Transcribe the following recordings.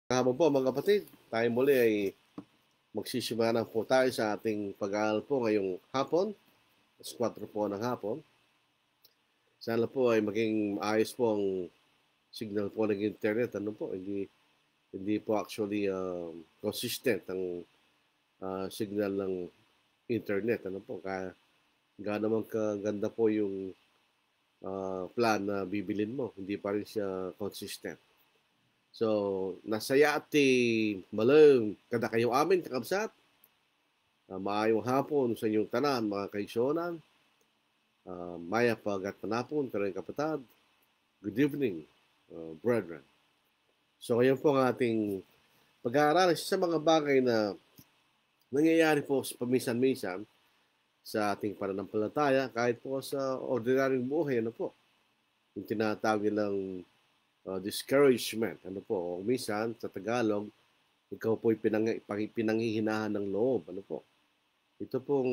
Hapon po mga kapatid, tayo muli ay magsisimula po tayo sa ating pag-aaral po ngayong hapon, alas 4 po ng hapon. Sana po ay maging maayos po ang signal po ng internet. Ano po, hindi po actually consistent ang signal ng internet. Ano po, kaya naman kaganda po yung plan na bibilin mo, hindi pa rin siya consistent. So, nasaya ti malang kada kayo amin kakabsat. Maayong hapon sa inyong tanan, mga kaisonan. Maya pagat panapon, karang kapatad. Good evening, brethren. So, ngayon po ang ating pag-aaral sa mga bagay na nangyayari po sa paminsan-minsan sa ating pananampalataya, kahit po sa ordinaryong buhay, ano po, yung tinatawag nilang discouragement, ano po, o minsan sa Tagalog, ikaw po'y pinanghihinahan ng loob, ano po. Ito pong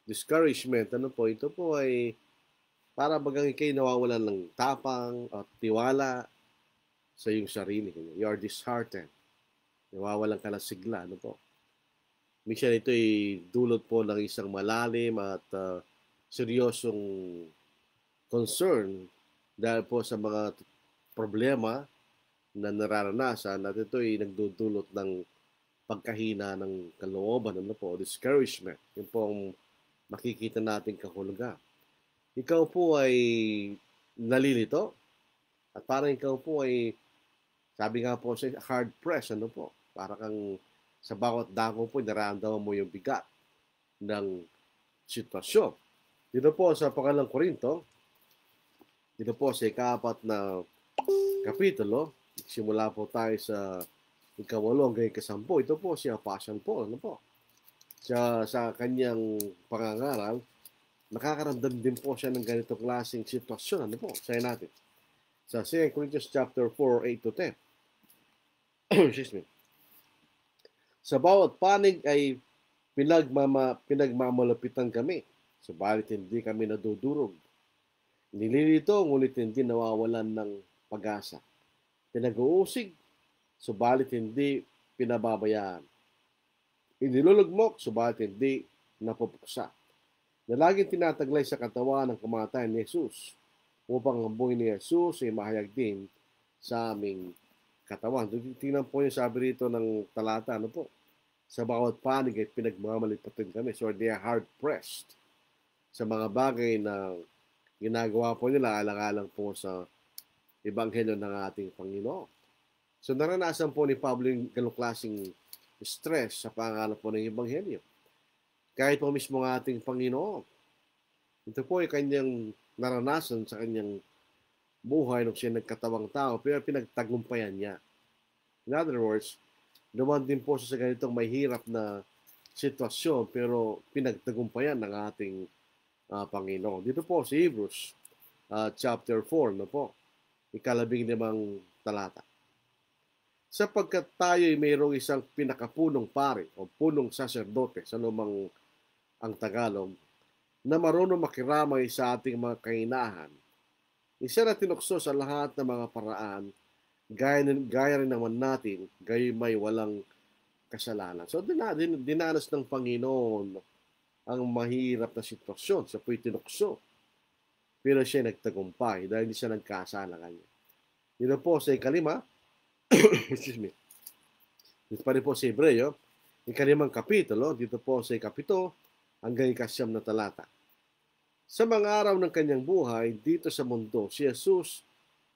discouragement, ano po, ito po ay para bagang ikay nawawalan ng tapang at tiwala sa iyong sarili. You are disheartened. Nawawalan ka ng sigla, ano po. Minsan ito ay dulot po ng isang malalim at seryosong concern dahil po sa mga problema na nararanasan at ito ay nagdudulot ng pagkahina ng kalooban, ano po, discouragement. Yun po ang makikita natin kahulugan. Ikaw po ay nalilito at parang ikaw po ay, sabi nga po sa hard press, ano po, para kang sa bawat dako po, nararamdaman mo yung bigat ng sitwasyon. Dito po sa Pangalang Korinto, dito po sa ika-4 na kapitulo, simula po tayo sa ika-8 hanggang ika-10. Ito po si Apostle Paul, ano po. Sa kanyang pangangaral, nakakaramdam din po siya ng ganitong klaseng sitwasyon. Ano po? Sayo natin. Sa 2 Corinthians chapter 4, 8 to 10. Excuse me. Sa bawat panig ay pinagmamalapitan kami, subalit hindi kami nadudurog. Nililito, ngunit hindi nawawalan ng pag-asa. Pinag-uusig, subalit hindi pinababayaan. Inilulugmok, subalit hindi napupuksa. Na laging tinataglay sa katawan ng kamatayan ni Jesus upang ang buhay ni Jesus ay mahayag din sa aming katawan. Tingnan po yung sabi rito ng talata, ano po? Sa bawat panig ay pinagmamalipatan kami. So they are hard-pressed sa mga bagay na ginagawa po nila alang-alang po sa Ebanghelyo ng ating Panginoon. So naranasan po ni Pablo yung ganong klaseng stress sa pangalan po ng Ebanghelyo. Kahit po mismo ng ating Panginoon. Ito po ay kanyang naranasan sa kanyang buhay nung siya nagkatawang tao, pero pinagtagumpayan niya. In other words, duman din po siya sa ganitong may hirap na sitwasyon, pero pinagtagumpayan ng ating Panginoon. Dito po si Hebrews chapter 4, no po, ika-15 talata. Sapagkat tayo ay mayroong isang pinakapunong pare o punong saserdote sa lumang ang Tagalog, na marunong makiramay sa ating mga kainahan. Isa na tinukso sa lahat ng mga paraan, gaya rin naman natin, gayon may walang kasalanan. So dinanas ng Panginoon ang mahirap na sitwasyon. Siya po'y tinukso. Pero siya nagtagumpay dahil hindi siya nagkasala kanya. Dito po sa ikalima, excuse me, dito pa rin po sa Hebreo, ikalimang kapitulo, dito po sa ikapito, hanggang ikasyam na talata. Sa mga araw ng kanyang buhay dito sa mundo, si Jesus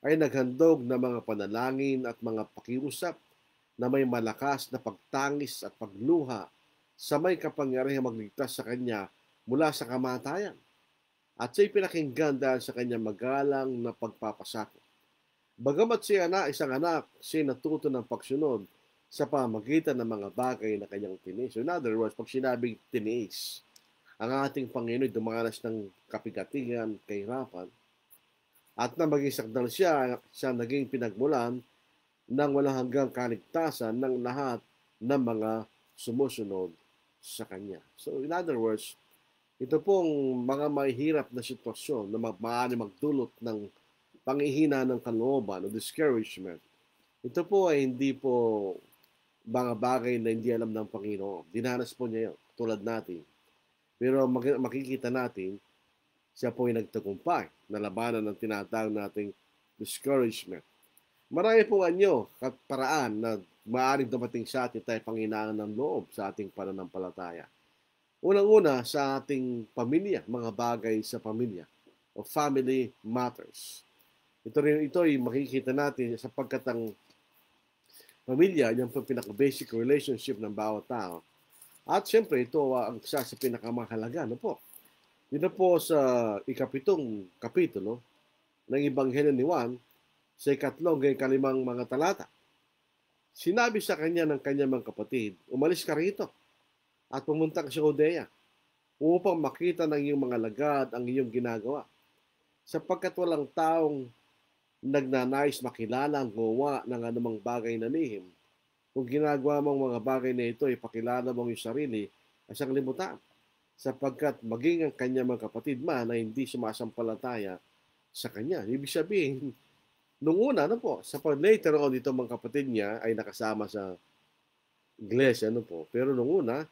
ay naghandog ng mga panalangin at mga pakiusap na may malakas na pagtangis at pagluha sa may kapangyarihang magligtas sa kanya mula sa kamatayan. At siya'y pinakinggan dahil sa kanyang magalang na pagpapasakop. Bagamat siya na isang anak, siya natuto ng pagsunod sa pamagitan ng mga bagay na kanyang tinis. So in other words, pag sinabing tinis, ang ating Panginoon dumanas ng kapigatigan, kahirapan, at na maging sakdal siya naging pinagmulan ng walang hanggang kaligtasan ng lahat ng mga sumusunod sa Kanya. So in other words, ito pong mga mahihirap na sitwasyon na maaari magdulot ng panghihina ng kalooban o discouragement Ito po ay hindi po mga bagay na hindi alam ng Panginoon. Dinanas po niya yun, tulad natin. Pero makikita natin, siya po ay nagtagumpay na labanan ng tinatawag nating discouragement. Marami pong anyo at paraan na maaaring dumating sa atin tayo panghinaan ng loob sa ating pananampalataya. Unang-una sa ating pamilya, mga bagay sa pamilya o family matters. Ito ay makikita natin sapagkat ang pamilya, yan po pinaka-basic relationship ng bawat tao. At siyempre, ito ang isa sa pinakamahalaga. Ano po? Dito po sa ikapitong kapitulo ng Ebanghelyo ni Juan, sa ikatlong hanggang kalimang mga talata. Sinabi sa kanya ng kanyang mga kapatid, umalis ka rito at pumunta ka sa Judea upang makita ng iyong mga lagad ang iyong ginagawa. Sapagkat walang taong nagnanais makilala ang gawa ng anumang bagay na lihim. Kung ginagawa mong mga bagay na ito, ipakilala mong iyong sarili at siyang limutan. Sapagkat maging ang kanyang mga kapatid man ay hindi sumasampalataya sa kanya. Ibig sabihin, nung una, ano po, sa later on, dito mga kapatid niya ay nakasama sa iglesia, ano po. Pero nung una,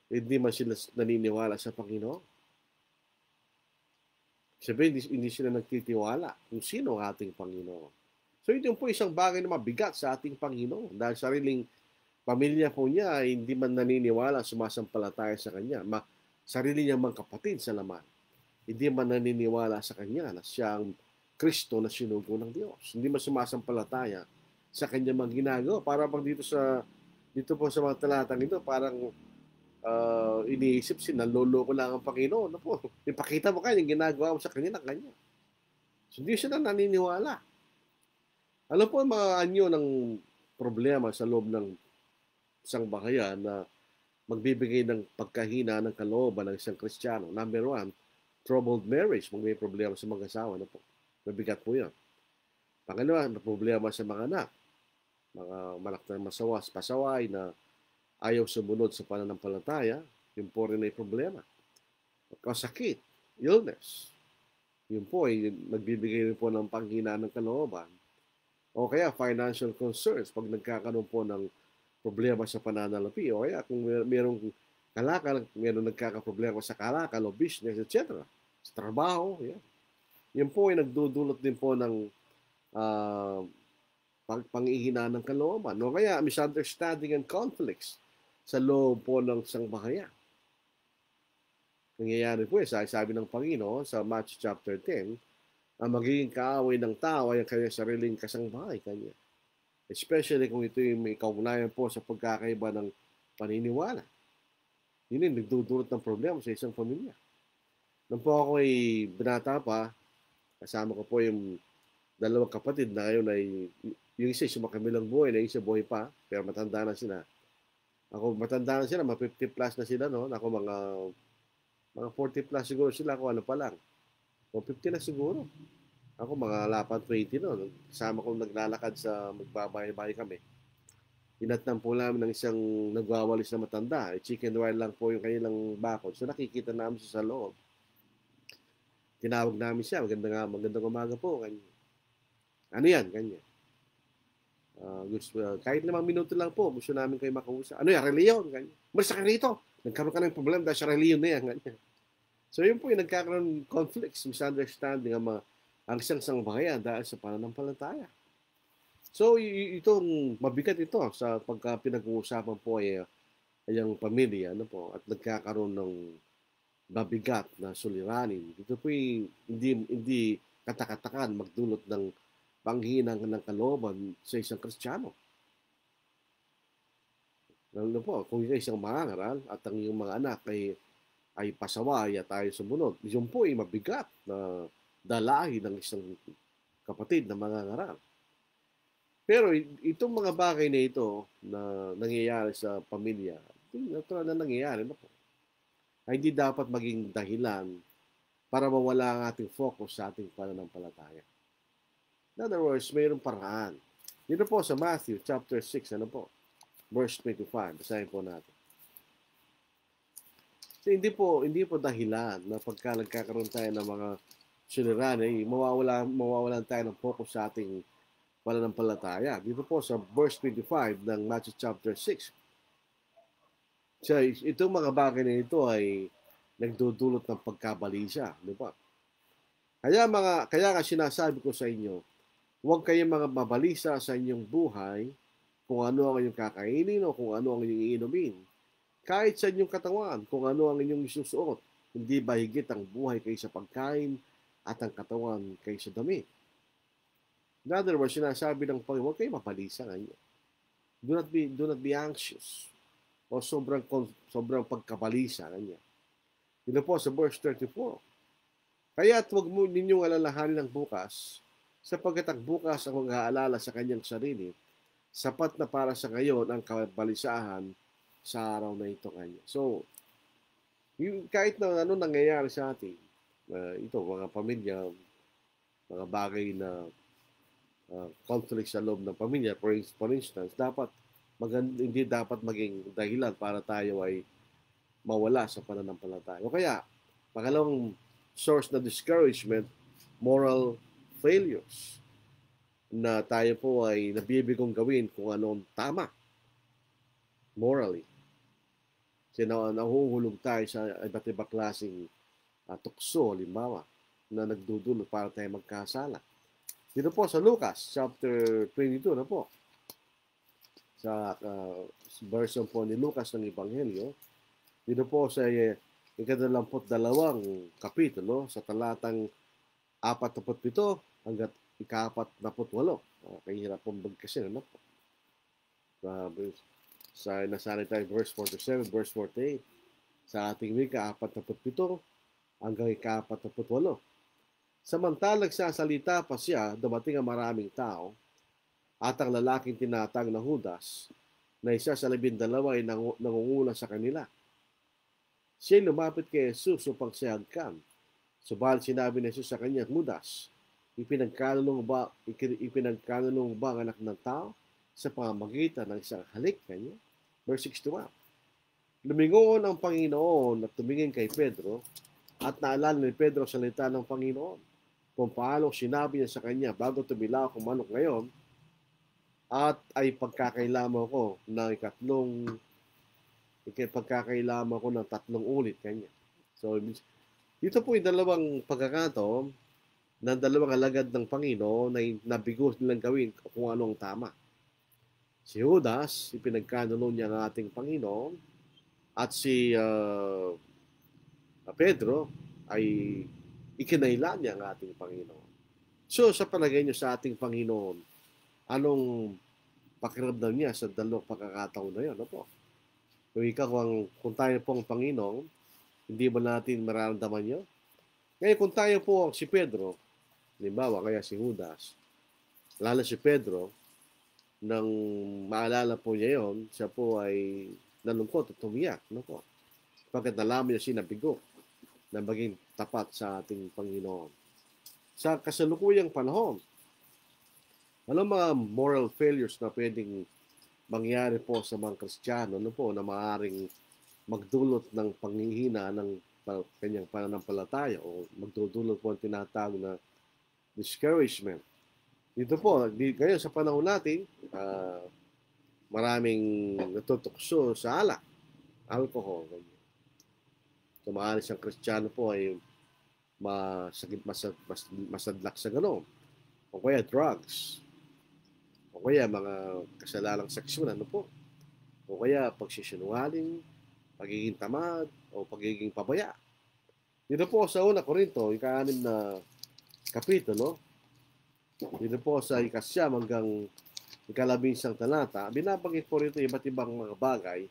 hindi man sila naniniwala sa Panginoon. Sabihin, hindi sila nagtitiwala kung sino ang ating Panginoon. So ito po isang bagay na mabigat sa ating Panginoon dahil sariling pamilya po niya ay hindi man naniniwala, sumasampalataya sa Kanya. Sarili niya mga kapatid sa laman. Hindi man naniniwala sa Kanya na siya ang Kristo na sinugo ng Diyos. Hindi man sumasampalataya sa Kanya mga ginagawa. Para pag dito po sa mga talatang ito, parang iniisip naloloko lang ang Panginoon. Ano po? Ipakita mo kanya, yung ginagawa mo sa kanya ng kanya. So, hindi sila naniniwala. Ano po ang mga anyo ng problema sa loob ng isang bahayan na magbibigay ng pagkahina ng kalooban ng isang Kristiyano? Number one, troubled marriage. May problema sa mag-asawa. Ano po? Mabigat po yan. Pangalawa, problema sa mga anak. Mga malak na masawas, pasaway na ayaw sumunod sa pananampalataya, yun po rin ay problema. Kasakit, illness, yun po ay nagbibigay rin po ng panghina ng kalooban. O kaya financial concerns, pag nagkakaroon po ng problema sa pananalapi, o kaya kung mayroong kalakal, mayroong nagkakaproblema sa kalakal o business, etc. Sa trabaho, yan. Yun po ay nagdudulot din po ng pangihina ng kalooban. O kaya misunderstanding and conflicts sa loob po ng isang bahayan. Nangyayari po sabi ng Panginoon sa Matthew chapter 10, ang magiging kaaway ng tao ay ang kanyang sariling kasangbahay kanya. Especially kung ito yung may kaugnayan po sa pagkakaiba ng paniniwala. Yun yung nagdudulot ng problema sa isang pamilya. Nung po ako ay binata pa, kasama ko po yung dalawang kapatid na ngayon ay yung isa sumakabilang buhay na yung isa buhay pa, pero matanda na sila. Ako, matanda na sila, mga 50 plus na sila, no? Ako, mga 40 plus siguro sila, ako ano pa lang. O 50 na siguro. Ako, mga lapat 20, no? Kasama ko naglalakad sa magbabahay-bahay kami. Hinatnan po namin ng isang nagwawalis na matanda. Chicken wire lang po yung kanilang bakod. So, nakikita namin siya sa loob. Tinawag namin siya. Magandang umaga po. Ganyan. Ano yan? Ganyan. Kahit 5 minuto lang po, gusto namin kayo makausap. Ano yan? Reliyon? Ganyan. Marisa ka rito. Nagkaroon ka ng problema dahil sa reliyon na yan. Ganyan. So yun po yung nagkakaroon conflicts, misunderstanding ang isang sangbahayan dahil sa pananampalataya. So itong mabigat ito sa pagka pinag-uusapan po ay ang pamilya, ano po, at nagkakaroon ng mabigat na suliranin. Ito po hindi katakatakan magdulot ng panghinang ng kalooban sa isang Kristiyano. Lalo po, kung ikaw isang mangangaral at ang iyong mga anak ay pasaway at tayo sumunod, yun po ay mabigat na dalahi ng isang kapatid na mangangaral. Pero itong mga bagay na ito na nangyayari sa pamilya, ito natural na nangyayari na po. Ay hindi dapat maging dahilan para mawala ang ating focus sa ating pananampalataya. In other words, mayroong paraan. Dito po sa Matthew chapter 6, ano po? Verse 25. Basahin po natin. So, hindi po dahilan na pagka nagkakaroon tayo ng mga suliranin, mawawalan tayo ng focus sa ating pananampalataya. Dito po sa verse 25 ng Matthew chapter 6. So, itong mga bagay na ito ay nagdudulot ng pagkabalisa, di ba? Kaya nga sinasabi ko sa inyo, huwag kayong mga mabalisa sa inyong buhay kung ano ang inyong kakainin o kung ano ang inyong iinumin. Kahit sa inyong katawan, kung ano ang inyong isusuot, hindi ba higit ang buhay kaysa pagkain at ang katawan kaysa damit? In other words, sinasabi ng Panginoon, huwag kayong mabalisa ngayon. Do not be anxious o sobrang pagkabalisa kanya. Dito po sa verse 34. Kaya't huwag mo ninyong alalahanin ang bukas, sapagkat ang bukas ang mag-aalala sa kanyang sarili, sapat na para sa ngayon ang kabalisahan sa araw na ito kanya. So, kahit na ano nangyayari sa atin, ito, mga pamilya, mga bagay na conflict sa loob ng pamilya, for instance, hindi dapat maging dahilan para tayo ay mawala sa pananampalataya. O kaya, pangalawang source na discouragement, moral failures, na tayo po ay nabibigong gawin kung anong tama morally. Kasi nahuhulog tayo sa iba't ibang klaseng tukso, halimbawa, na nagdudulot para tayo magkasala. Dito po sa Lucas, chapter 22 na po, sa version po ni Lucas ng Ebanghelyo, dito po sa ika-22 kapitulo, sa talatang 47 hanggang ika-48. Kahirap pong bagkasin, ano po? Nasanay tayo verse 47, verse 48. Sa ating wika, 47 hanggang ika-48. Samantalang nagsasalita pa siya, dumating ang maraming tao, at ang lalaking tinatag na Judas, na isa sa 12 ay nangunguna sa kanila. Siya lumapit kay Jesus upang siyagkan. Subalit sinabi ni Jesus sa kanya, Judas, ipinagkalulong ba ang anak ng tao sa pamamagitan ng isang halik kanya? Verse 61. Lumingon ang Panginoon at tumingin kay Pedro, at naalala ni Pedro sa salita ng Panginoon, kung paano sinabi niya sa kanya, bago tumilaw ang manok ngayon, at ay pagkakailaman ko ng 3 ulit kanya. So, dito po yung dalawang pagkakataon ng dalawang alagad ng Panginoon na nabigo nilang gawin kung anong tama. Si Judas, ipinagkanulo niya ng ating Panginoon, at si Pedro ay ikinailan niya ang ating Panginoon. So, sa palagay niyo sa ating Panginoon, anong pakiramdam niya sa dalawang pagkakataon na yun? Ano po? Kung tayo po ang Panginoon, hindi ba natin mararamdaman yun? Ngayon, kung tayo po si Pedro, halimbawa, kaya si Judas, lalo si Pedro, nang maalala po niya yon, siya po ay nalungkot at tumiyak. Ano po? Pagkat nalaman niya sinabigo na maging tapat sa ating Panginoon. Sa kasalukuyang panahon, anong mga moral failures na pwedeng mangyari po sa mga Kristiyano, ano po, na maaaring magdulot ng panghihina ng kanyang pananampalataya o magdudulot po ang tinatawag na discouragement. Dito po, ngayon sa panahon natin, maraming natutukso sa alak, alcohol. So, maaaring siyang Kristiyano po ay masadlak sa gano'n. O kaya drugs. O kaya mga kasalalang seksyon, ano po. O kaya pagsisinungaling, pagiging tamad, o pagiging pabaya. Dito po sa 1 Corinto, ika-6 na kapitulo, dito po sa ika-9 hanggang ika-11 talata, binabanggit po rito iba't ibang mga bagay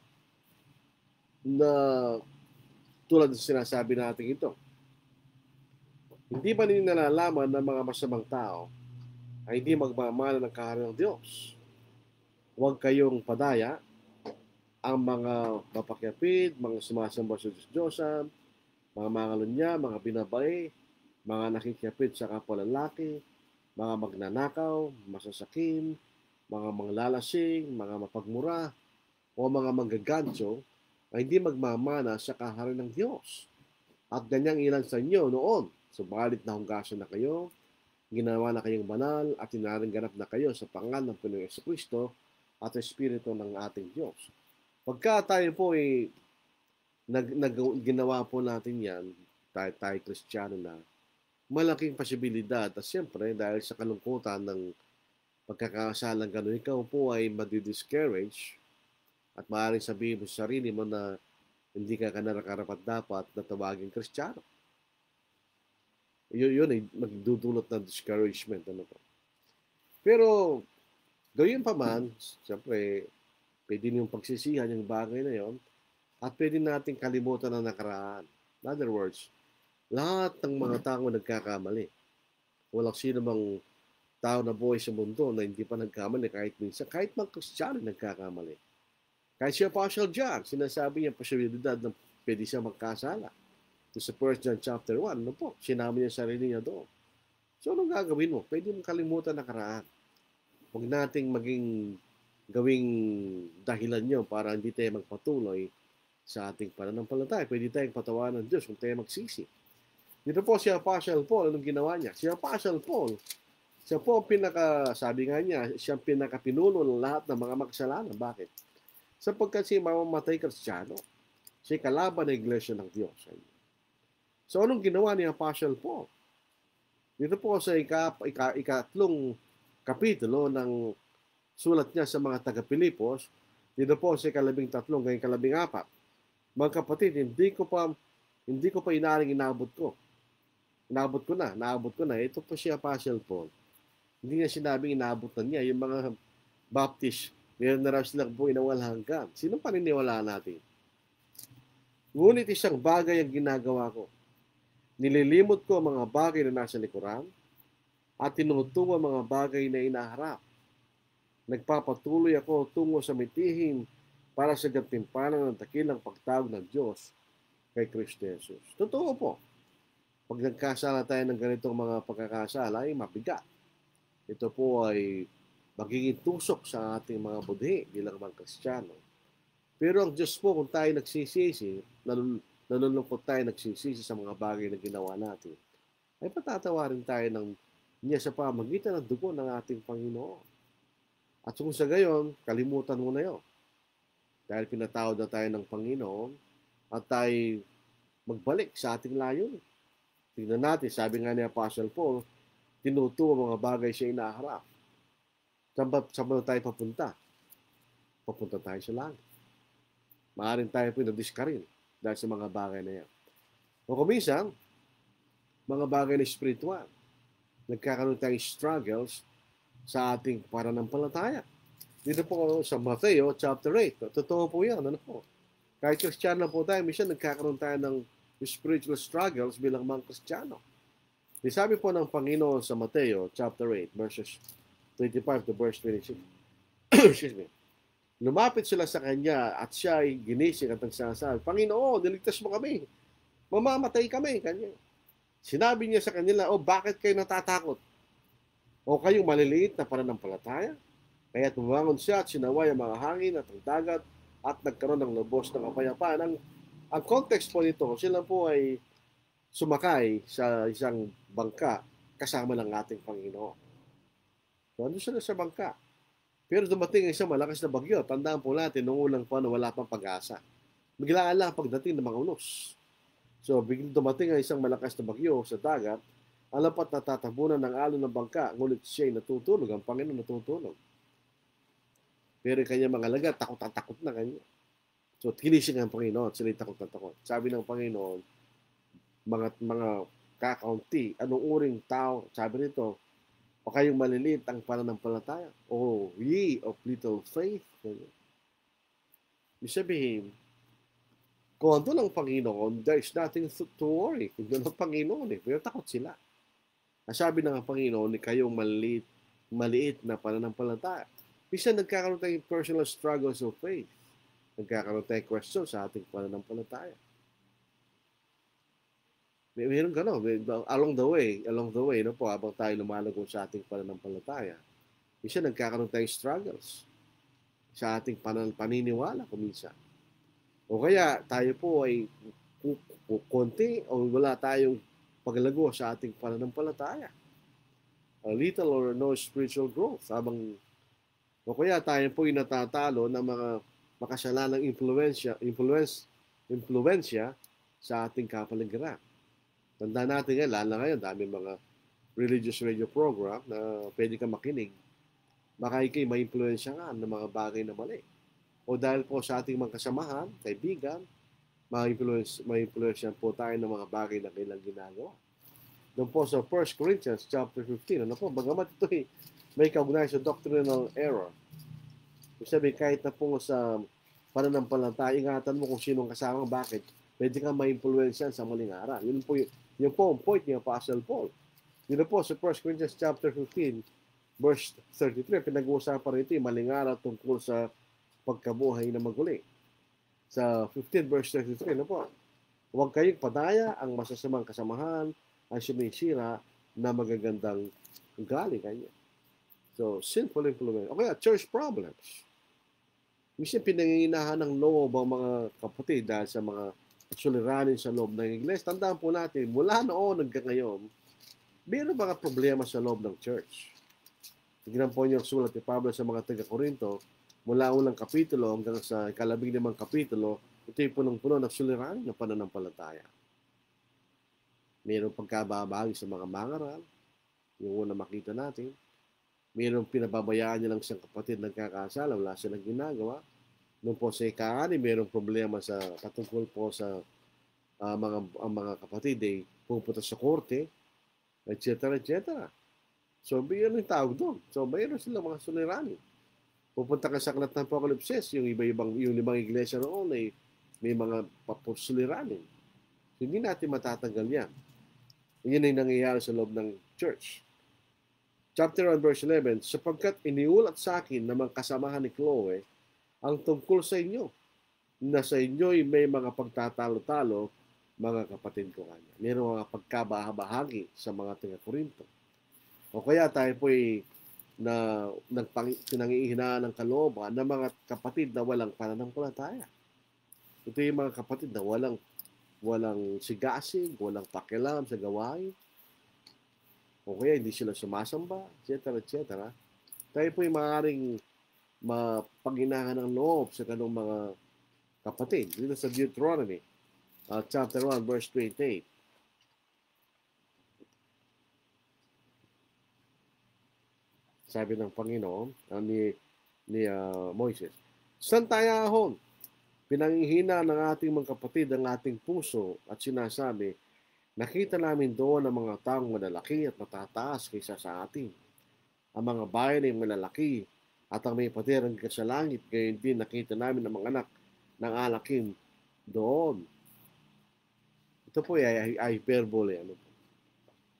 na tulad ng sinasabi natin ito. Hindi ba ninyo nalalaman ng mga masamang tao ay hindi magmamana ng kaharian ng Diyos? Huwag kayong padaya ang mga mapakyapid, mga sumasamba sa Diyos-Diyosan, mga mangalunya, mga binabae, mga nakikyapid sa kapwa lalaki, mga magnanakaw, masasakim, mga manglalasing, mga mapagmura, o mga manggagancho, ay hindi magmamana sa kaharian ng Diyos. At ganyang ilan sa inyo noon, subalit nahugasan na kayo, Ginawa na kayong banal at tinaranganap na kayo sa pangalan ng Panginoong Jesucristo at Espiritu ng ating Diyos. Pagka tayo po ginawa po natin yan, tayo Kristiyano na, malaking posibilidad at siyempre dahil sa kalungkutan ng pagkakasalang gano'n, ikaw po ay madi-discourage at maaaring sabihin mo sa sarili mo na hindi ka karapat dapat na tawaging Kristiyano. Yun ay magdudulot ng discouragement. Ano po. Pero, gawin pa man, siyempre, pwede niyong pagsisihan yung bagay na yon at pwede nating kalimutan ang nakaraan. In other words, lahat ng mga tao nagkakamali. Walang sino mang tao na buhay sa mundo na hindi pa nagkamali kahit minsan. Kahit mga Kristiyano nagkakamali. Kahit si Apostle John, sinasabi niya posibilidad na pwede siya magkasala. Sa 1 John chapter 1, ano po, sinama niya sarili niya doon. So, anong gagawin mo? Pwede mong kalimutan nakaraan. Huwag nating gawing dahilan niyo para hindi tayo magpatuloy sa ating pananampalataya. Pwede tayong patawanan ng Diyos kung tayo magsisi. Dito po si Apostle Paul, anong ginawa niya? Si Apostle Paul, siya po sabi nga niya, siya pinakapinuno ng lahat ng mga makasalanan. Bakit? Sapagkat siya mamamatay Kristiyano. Siya kalaban ng Iglesia ng Diyos. So, anong ginawa ni Apostle Paul? Dito po sa ikatlong kapitulo ng sulat niya sa mga taga-Pilipos, dito po sa 13 hanggang 14. Mga kapatid, hindi ko pa inaring inaabot ko. Naabot ko na. Ito po si Apostle Paul. Hindi niya sinabing inaabot na niya. Yung mga Baptist, meron na raw silang buhay na walang hanggan. Sino paniniwalaan natin? Ngunit isang bagay ang ginagawa ko. Nililimot ko ang mga bagay na nasa likuran at tinutungo ang mga bagay na inaharap. Nagpapatuloy ako tungo sa mitihim para sa gantimpalan ng dakilang pagtawag ng Diyos kay Kristo Jesus. Totoo po. Pag nagkasala tayo ng ganitong mga pagkakasala, ay mabigat. Ito po ay magiging tusok sa ating mga budhi bilang mga Kristiyano. Pero ang Diyos po, kung tayo nagsisisi, nalulungkot tayo nagsisisi sa mga bagay na ginawa natin, ay patatawarin tayo niya sa pamagitan ng dugo ng ating Panginoon. At kung sa gayon, kalimutan mo na yun. Dahil pinatawad na tayo ng Panginoon at tayo magbalik sa ating layunin. Tingnan natin, sabi nga ni Apostle Paul, tinutuwa mga bagay siya inaharap. Saan ba tayo papunta? Papunta tayo sa langit. Maaaring tayo pinadiskaril dahil sa mga bagay na yan. O kuminsan, mga bagay na spiritual. Nagkakaroon tayong struggles sa ating pananampalataya. Dito po sa Mateo chapter 8. Totoo po yan. Ano po? Kahit Kristiyano po tayo, minsan nagkakaroon tayo ng spiritual struggles bilang mga Kristiyano. Sabi po ng Panginoon sa Mateo chapter 8 verses 25 to verse 26. Excuse me. Lumapit sila sa kanya at siya ay ginising at nagsasabi, Panginoon, niligtas mo kami. Mamamatay kami. Kanya. Sinabi niya sa kanila, bakit kayo natatakot? O kayong maliliit na pananampalataya? Kaya tumangon siya at sinaway ang mga hangin at ang dagat at nagkaroon ng lubos ng kapayapaan. Ang context po nito, sila po ay sumakay sa isang bangka kasama ng ating Panginoon. So, ano sila sa bangka? Pero dumating ang isang malakas na bagyo. Tandaan po natin, noong ulang pa na wala pang pag-asa. Biglaan lang pagdating ng mga unos. So, biglang dumating ang isang malakas na bagyo sa dagat, ang lapat natatabunan ng alon ng bangka, ngunit siya'y natutulog, ang Panginoon natutulog. Pero kanya mga lagat, takot na kanya. So, kinising ang Panginoon, sila'y takot na takot. Sabi ng Panginoon, mga kakaunti, anong uring tao, sabi nito, o kayong maliliit ang pananampalataya, o ye of little faith. Ibig sabihin, kung andun ang Panginoon, there is nothing to worry. Kung doon ang Panginoon, pero takot sila. Sabi ng Panginoon, kayong maliit na pananampalataya. Bisa nagkakaroon tayong personal struggles of faith. Nagkakaroon tayong question sa ating pananampalataya. Mayroon gano'n. Along the way, no po, habang tayo lumalago sa ating pananampalataya, minsan nagkakaroon tayong struggles sa ating paniniwala kuminsan. O kaya tayo po ay konti o wala tayong paglago sa ating pananampalataya. little or no spiritual growth. O kaya tayo po ay natatalo ng mga makasalanang influensya sa ating kapaligiran. Tanda natin ngayon, lalo ngayon, dami mga religious radio program na pwede ka makinig. Baka ikay ma-influensya nga ng mga bagay na mali. O dahil po sa ating mga kasamahan, kaibigan, ma-influensya po tayo ng mga bagay na kailang ginagawa. Doon po sa 1 Corinthians chapter 15, ano po, bagamat ito may kaugnay sa doctrinal error. Ibig sabihin, kahit na po sa pananampalataya, ingatan mo kung sinong kasama, bakit? Pwede kang ma-influensyan sa maling aral. Yun po ang point ni Apostle Paul. Yun po sa 1 Corinthians chapter 15, verse 33, pinag-uusapan rito yung maling aral tungkol sa pagkabuhay na maguli. Sa 15 verse 33, ano po? Huwag kayong padaya ang masasamang kasamahan ang sumisira na magagandang ugali kanya. So, sinful influence. O kaya, church problems. Minsan pinanginginahan ng loob ang mga kapatid dahil sa mga suliranin sa loob ng iglesia. Tandaan po natin, mula noon hanggang ngayon, mayroon mga problema sa loob ng church. Tignan po niyo ang sulat ni Pablo sa mga taga-Korinto, mula unang kapitulo hanggang sa 15 kapitulo, ito yung punong-puno ng suliranin ng pananampalataya. Mayroong pagkababagi sa mga mangaral, yung una makita natin. Mayroong pinababayaan niya lang siyang kapatid nagkakasala, wala silang ginagawa. Noon po sa ikaani, mayroong problema sa patungkol po sa mga kapatid ay pupunta sa korte, etc. etc. So, mayroon yung tawag doon. So, mayroon silang mga suliranin. Pupunta ka sa aklat ng Apocalypse, yung limang iglesia noon ay may mga suliranin. So, hindi natin matatanggal yan. Yan ay nangyayari sa loob ng church. Chapter 1, verse 11, sapagkat iniulat sa akin ng mga kasamahan ni Chloe ang tungkol sa inyo, na sa inyo'y may mga pagtatalo-talo, mga kapatid ko kanya. Mayroong mga pagkabahagi sa mga taga-Korinto. O kaya tayo po'y pinangihinaan ng kalooban ng mga kapatid na walang pananampalataya. Ito yung mga kapatid na walang sigasig, walang pakialam sa gawain, o kaya hindi sila sumasamba, etc. etc. Tayo po'y maaaring mapanginahan ng loob sa kanong mga kapatid. Dito sa Deuteronomy, chapter 1, verse 28. Sabi ng Panginoon ni Moises, "Saan tayo ahon? Pinanghihina ng ating mga kapatid ang ating puso at sinasabi, nakita namin doon ang mga taong malalaki at matataas kaysa sa atin. Ang mga bayan ay malalaki at ang may paderang sa langit, gayon din nakita namin ang mga anak ng alakim doon." Ito po ay hyperbole.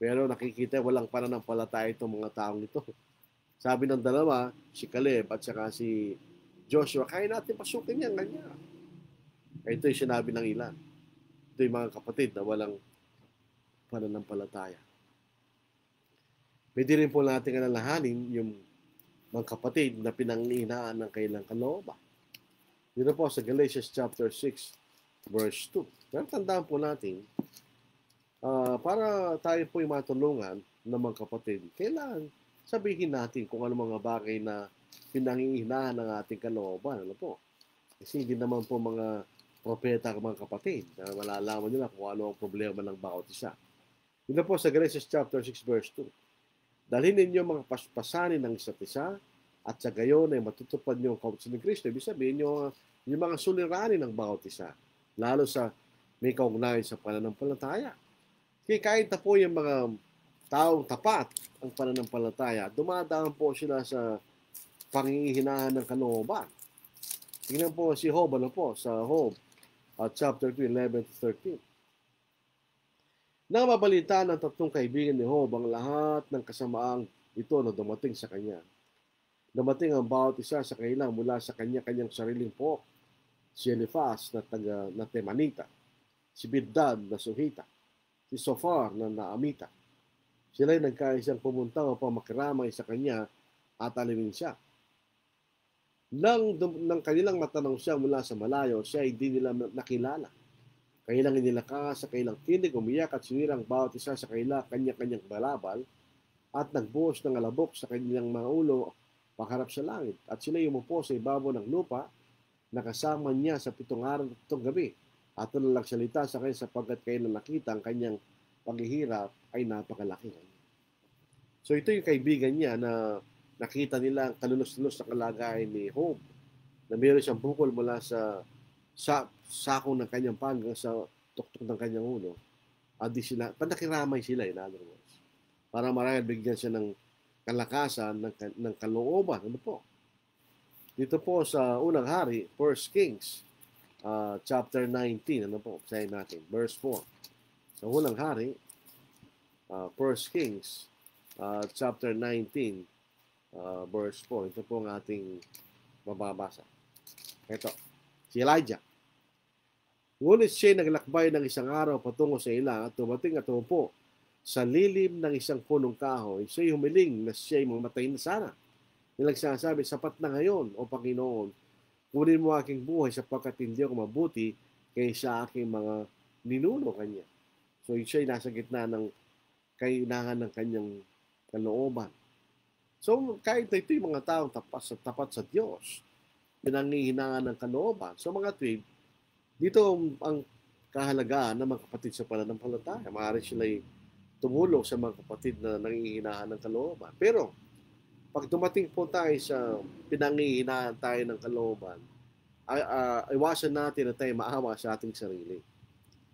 Pero nakikita walang pananampalataya itong mga taong ito. Sabi ng dalawa, si Caleb at saka si Joshua, kaya natin pasukin yan, ganyan. Ito yung sinabi ng ilan. Ito yung mga kapatid na walang pananampalataya. Pwede rin po natin alalahanin yung mga kapatid na pinangihinaan ng kailang kalooban. Dito po sa Galatians chapter 6, verse 2. Pero tandaan po natin, para tayo po yung matulungan ng mga kapatid, kailangan sabihin natin kung ano mga bagay na pinangihinaan ng ating kalooban. Ano po? Kasi hindi naman po mga propeta ang mga kapatid na malalaman nila kung ano ang problema ng bawat isa. Dito po sa Galatians chapter 6, verse 2. Dalhin ninyo mga paspasanin ng isa't isa at sa gayon ay matutupad niyo ang kautusan ni Kristo. Ibig sabihin yung mga suliranin ng bawat isa, lalo sa may kaugnayan sa pananampalataya. Kaya kahit na po yung mga taong tapat ang pananampalataya, dumadaan po sila sa pangihinahan ng kalooban. Tingnan po si Job, sa Job, chapter 2, 11-13. Nang mabalita ng tatlong kaibigan ni Job ang lahat ng kasamaang ito na dumating sa kanya. Dumating ang bawat isa sa kanila mula sa kanya-kanyang sariling po. Si Eliphaz na Temanita, si Bildad na Suhita, si Sophar na Naamita. Sila'y nagkaisang pumunta upang makiramay sa kanya at alimin siya. Nang kanilang matanong siya mula sa malayo, siya ay di nila nakilala. Kailang inilaka sa kailang tinig, umiyak at sinirang bawat isa sa kanya-kanyang balabal at nagbuhos ng alabok sa kanyang mga ulo pagharap sa langit. At sila yumupo sa ibabaw ng lupa, nakasama niya sa 7 araw at 7 gabi. At nagsalita sa kanya sapagkat kayo na nakita ang kanyang paghihirap ay napakalaki. So ito yung kaibigan niya na nakita nila ang kalulos-lulos na kalagayan ni Job, na meron siyang bukol mula sa sako ng kanyang panggang sa tuktok ng kanyang ulo. At di sila, panakiramay sila, in other words. Para marahil bigyan siya ng kalakasan, ng kalooban. Ano po? Dito po sa unang hari, 1 Kings, chapter 19. Ano po? Sayin natin, verse 4. Sa unang hari, 1 Kings, chapter 19, verse 4. Ito po ang ating mababasa. Ito, si Elijah. Ngunit siya naglakbay ng isang araw patungo sa ilang at tumating at umupo sa lilim ng isang punong kahoy. Siya'y humiling na siya'y mamatay na sana. Nilang sinasabi, sapat na ngayon, O Panginoon, kunin mo aking buhay sapagkat hindi ako mabuti kaysa aking mga ninuno kanya. So siya'y nasa gitna ng kailangan ng kanyang kalooban. So kahit ito yung mga taong tapat sa Diyos, pinanghihinaan ng kalooban. So mga tweet, dito ang kahalagaan ng mga kapatid sa pananampalataya. Maaari sila'y tumulong sa mga kapatid na nangihinaan ng kalooban. Pero, pag dumating po tayo sa pinangihinaan tayo ng kalooban, iwasan natin na tayo maawa sa ating sarili.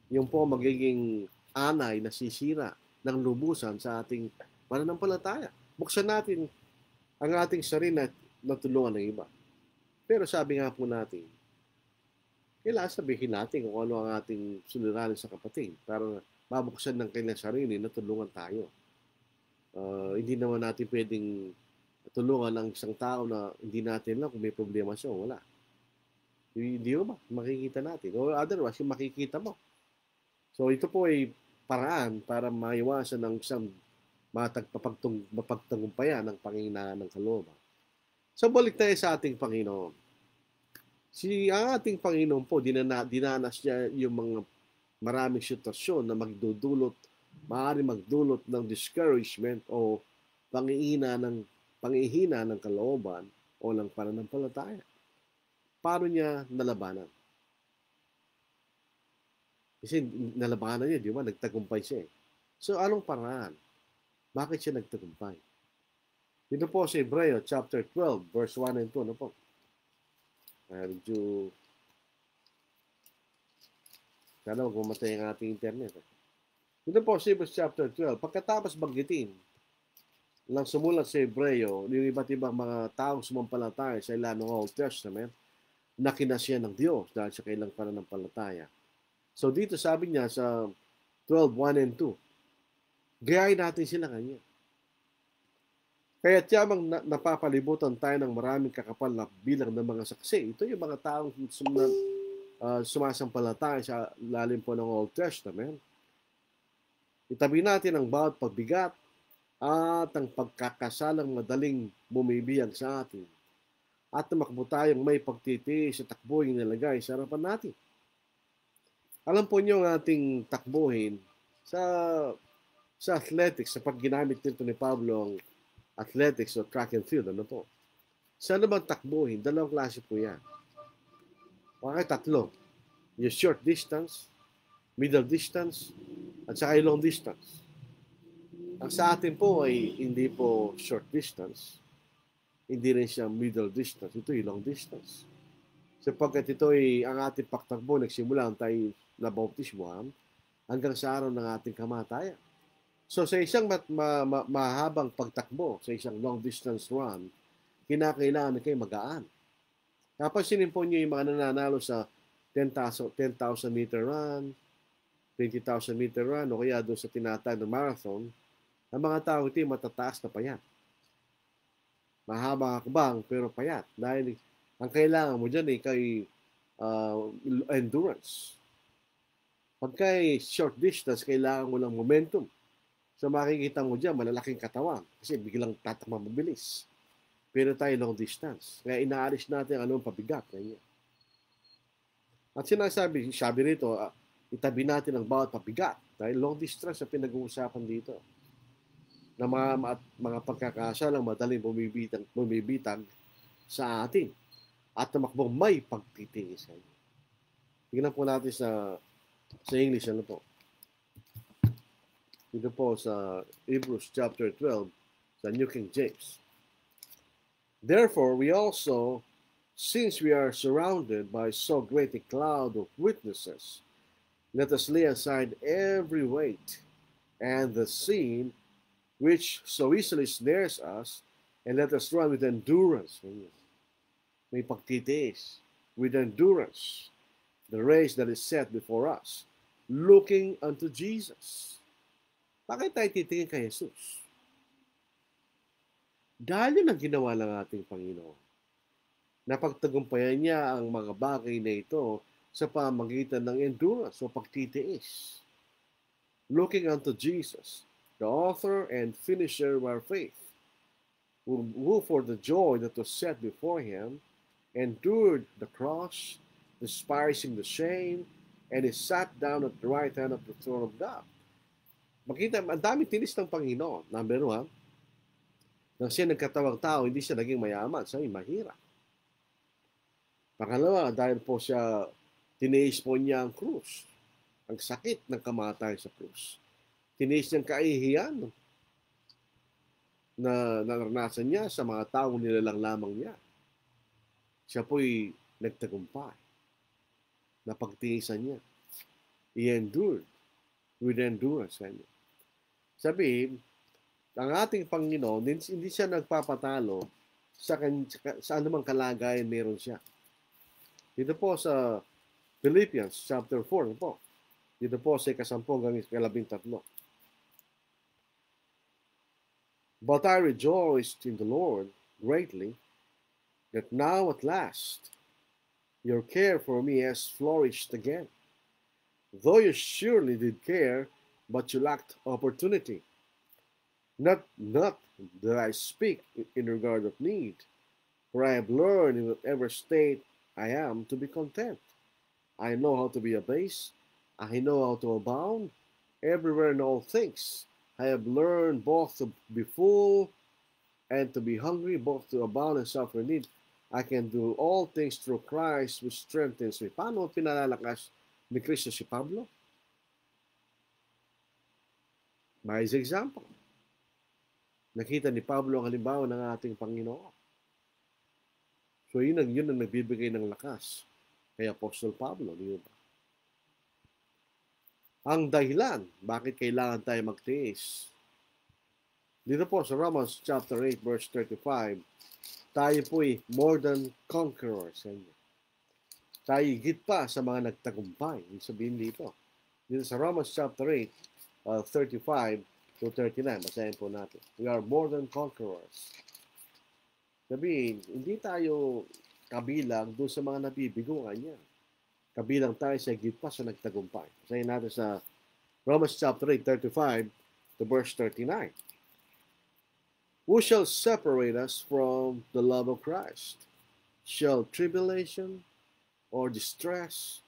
Yung po magiging anay na sisira ng lubusan sa ating pananampalataya. Buksan natin ang ating sarili na tulungan ng iba. Pero sabi nga po natin, kailangan sabihin natin kung ano ang ating suliranin sa kapatid para mabuksan ng kanilang sarili na tulungan tayo. Hindi naman natin pwedeng tulungan ang isang tao na hindi natin lang kung may problema siya o wala. Hindi ba? Makikita natin. O otherwise, yung makikita mo. So ito po ay paraan para maiwasan ng isang mapagtagumpayan ng panghinaan ng kalooban. So balik tayo sa ating Panginoon. Ang ating Panginoon po, dinanas niya yung mga maraming sitwasyon na maaari magdulot ng discouragement o pangihina ng kalooban o ng pananampalataya. Paano niya nalabanan? Kasi nalabanan niya, di ba? Nagtagumpay siya eh. So anong paraan? Bakit siya nagtagumpay? Dito po sa Hebreo chapter 12, verse 1 and 2, ano po? Medyo sana huwag mamatay ang ating internet. Dito po, Hebrews chapter 12. Pagkatapos banggitin lang sumulat sa Hebreo, yung iba't ibang mga taong sumampalataya sa ilan ng Old Testament na kinasya ng Diyos dahil sa kailang pananampalataya. So dito sabi niya sa 12:1 and 2, gayahin natin sila kanya. Kaya tiyamang napapalibutan tayo ng maraming kakapal na bilang ng mga saksi. Ito yung mga taong sumasampalataya sa lalim po ng Old Testament. Itabi natin ang bawat pagbigat at ang pagkakasalang madaling bumibiyag sa atin. At tumakbo tayong may pagtitiis sa takbuhin nilagay sa harapan natin. Alam po niyo ang ating takbuhin sa athletics, sa pagginamit nito ni Pablo ang athletics o track and field, ano po? Saan naman takbuhin? Dalawang klase po yan. Okay, tatlo. Yung short distance, middle distance, at saka yung long distance. Ang sa atin po ay hindi po short distance, hindi rin siya middle distance, ito yung long distance. Sapagkat ito ay ang ating pagtakbo, nagsimula tayo na bautismuhan hanggang sa araw ng ating kamatayan. So sa isang mahabang pagtakbo, sa isang long distance run, kinakailangan na kayo magaan. Napansinin po niyo yung mga nananalo sa 10,000 meter run, 20,000 meter run, o kaya doon sa tinatawag na marathon, ang mga tao ito yung matataas na payat. Mahaba hakbang pero payat. Dahil ang kailangan mo dyan ay endurance. Pagka short distance, kailangan mo ng momentum. So makikita mo dyan, malalaking katawan kasi biglang tatakma mabilis. Pero tayo long distance. Kaya inaalis natin anong pabigat. Kanya. At sabi rito, itabi natin ang bawat pabigat. Dahil long distance ang pinag-uusapan dito. na mga pagkakasalang madaling bumibitag sa atin at tumakbong may pagtitiis sa inyo. Tingnan po natin sa English, ano po. Dito po sa Hebrews chapter 12 sa New King James. Therefore, we also, since we are surrounded by so great a cloud of witnesses, let us lay aside every weight and the sin which so easily snares us, and let us run with endurance. May pagtitiis. With endurance, the race that is set before us, looking unto Jesus. Bakit tayo titingin kay Jesus? Dahil yun ang ginawa ng ating Panginoon. Napagtagumpayan niya ang mga bagay na ito sa pamagitan ng endurance o pagtitiis. Looking unto Jesus, the author and finisher of our faith, who for the joy that was set before him endured the cross, despising the shame, and is sat down at the right hand of the throne of God. Makita, ang daming tinis ng Panginoon. Number one, nang siya nagkatawang tao, hindi siya naging mayaman, siya ay mahirap. Pangalawa, dahil po siya, tiniis po niya ang krus. Ang sakit ng kamatayan sa krus. Tiniis niyang kaihiyan na naranasan niya sa mga taong nilalang lamang niya. Siya po'y nagtagumpay. Napagtiisan niya. He endured with endurance. Sabi, ang ating Panginoon, hindi siya nagpapatalo sa anumang kalagayan meron siya. Dito po sa Philippians chapter 4 po. Dito po sa 10 hanggang 13. But I rejoiced in the Lord greatly that now at last your care for me has flourished again. Though you surely did care, but you lacked opportunity. Not that I speak in regard of need, for I have learned in whatever state I am to be content. I know how to be abased. I know how to abound. Everywhere in all things, I have learned both to be full and to be hungry, both to abound and suffer need. I can do all things through Christ which strengthens me. Paano pinalalakas ni Kristo si Pablo? By his example. Nakita ni Pablo ang halimbawa ng ating Panginoon. So yun ang nagbibigay ng lakas kay Apostol Pablo. Di ba? Ang dahilan, bakit kailangan tayo magtiis? Dito po sa Romans chapter 8 verse 35, tayo po'y more than conquerors. Tayo higit pa sa mga nagtagumpay. Ibig sabihin dito. Dito sa Romans chapter 8, 35 to 39. Basahin po natin. We are more than conquerors. Sabihin, hindi tayo kabilang doon sa mga nabibiguan niya. Kabilang tayo sa higit pa sa nagtagumpay. Basahin natin sa Romans chapter 8, 35 to verse 39. Who shall separate us from the love of Christ? Shall tribulation, or distress,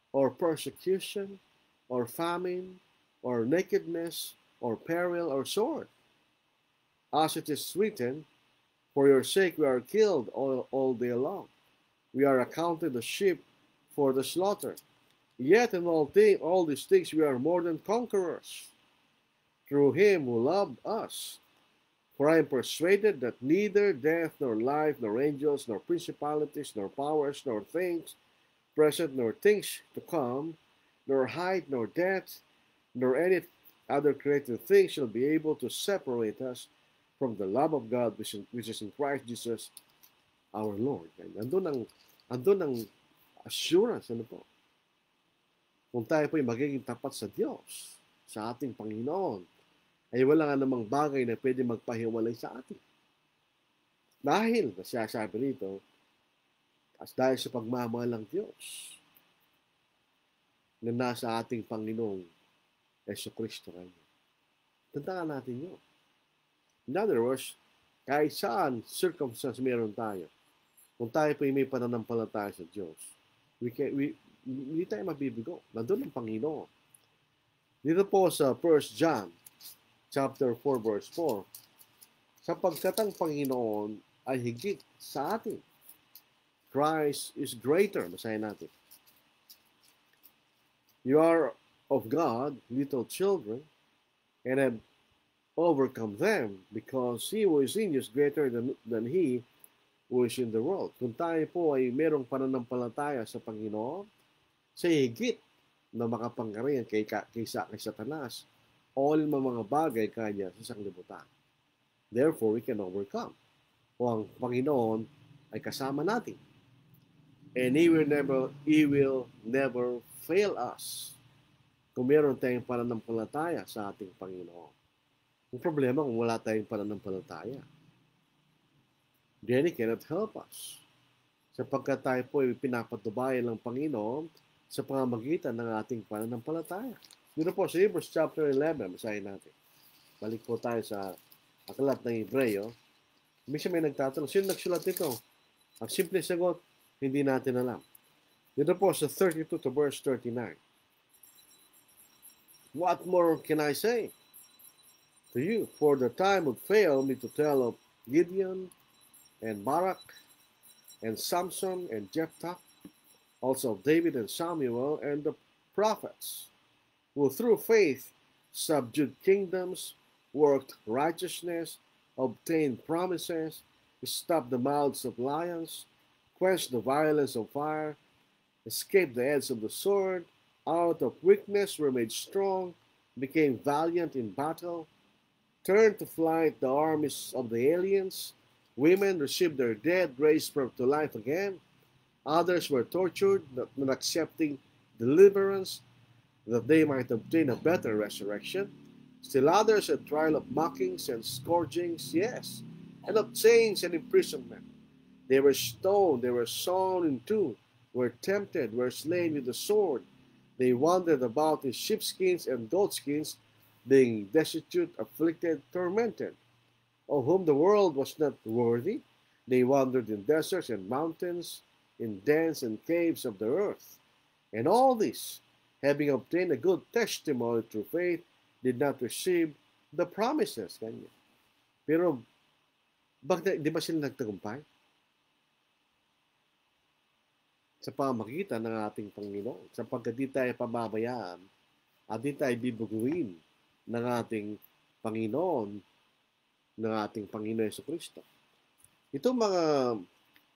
or persecution, or famine, or nakedness, or peril, or sword? As it is written, for your sake we are killed all day long. We are accounted as sheep for the slaughter. Yet in all these things we are more than conquerors, through him who loved us. For I am persuaded that neither death, nor life, nor angels, nor principalities, nor powers, nor things present, nor things to come, nor height, nor depth, nor any other created thing shall be able to separate us from the love of God which is in Christ Jesus our Lord. Andun ang assurance. Ano po? Kung tayo po'y magiging tapat sa Diyos, sa ating Panginoon, ay wala nga namang bagay na pwede magpahiwalay sa atin. Dahil, sabi rito, dahil sa pagmamahal ng Diyos na nasa ating Panginoong Jesucristo. Tandaan natin yun. In other words, kahit saan circumstance meron tayo, kung tayo po may pananampalataya sa Diyos, hindi tayo mabibigo. Nandun ang Panginoon. Dito po sa 1 John chapter 4, verse 4, sapagkat ang Panginoon ay higit sa atin. Christ is greater. Basahin natin. You are of God, little children, and have overcome them, because he who is in you is greater than he who is in the world. Kung tayo po ay merong pananampalataya sa Panginoon, sa higit na makapangyarihan kaysa kay Satanas, all mga bagay kanya sa sanglibutan. Therefore, we can overcome. O ang Panginoon ay kasama natin. And He will never fail us. Kung meron tayong pananampalataya sa ating Panginoon. Ang problema kung wala tayong pananampalataya, then He cannot help us. Sapagkat tayo po ay pinapatubayan ng Panginoon sa pamamagitan ng ating pananampalataya. Dito po sa Hebrews chapter 11, basahin natin. Balik po tayo sa aklat ng Hebreo. Minsan may nagtatanong, sino nagsulat nito? Ang simple sagot, hindi natin alam. Dito po sa 32 to verse 39. What more can I say to you? For the time would fail me to tell of Gideon and Barak and Samson and Jephthah, also of David and Samuel and the prophets, who through faith subdued kingdoms, worked righteousness, obtained promises, stopped the mouths of lions, quenched the violence of fire, escaped the edge of the sword, out of weakness were made strong, became valiant in battle, turned to flight the armies of the aliens. Women received their dead raised to life again. Others were tortured, not accepting deliverance, that they might obtain a better resurrection. Still others had trial of mockings and scourgings, yes, and of chains and imprisonment. They were stoned, they were sawn in two, were tempted, were slain with the sword. They wandered about in sheepskins and goatskins, being destitute, afflicted, tormented, of whom the world was not worthy. They wandered in deserts and mountains, in dens and caves of the earth. And all this, having obtained a good testimony through faith, did not receive the promises. Kanya. Pero, bakit di ba sila nagtagumpay? Sa pamagitan ng ating Panginoon. Sapagkat di tayo pababayaan at di tayo bibuguin ng ating Panginoon, ng ating Panginoon Jesucristo. Itong mga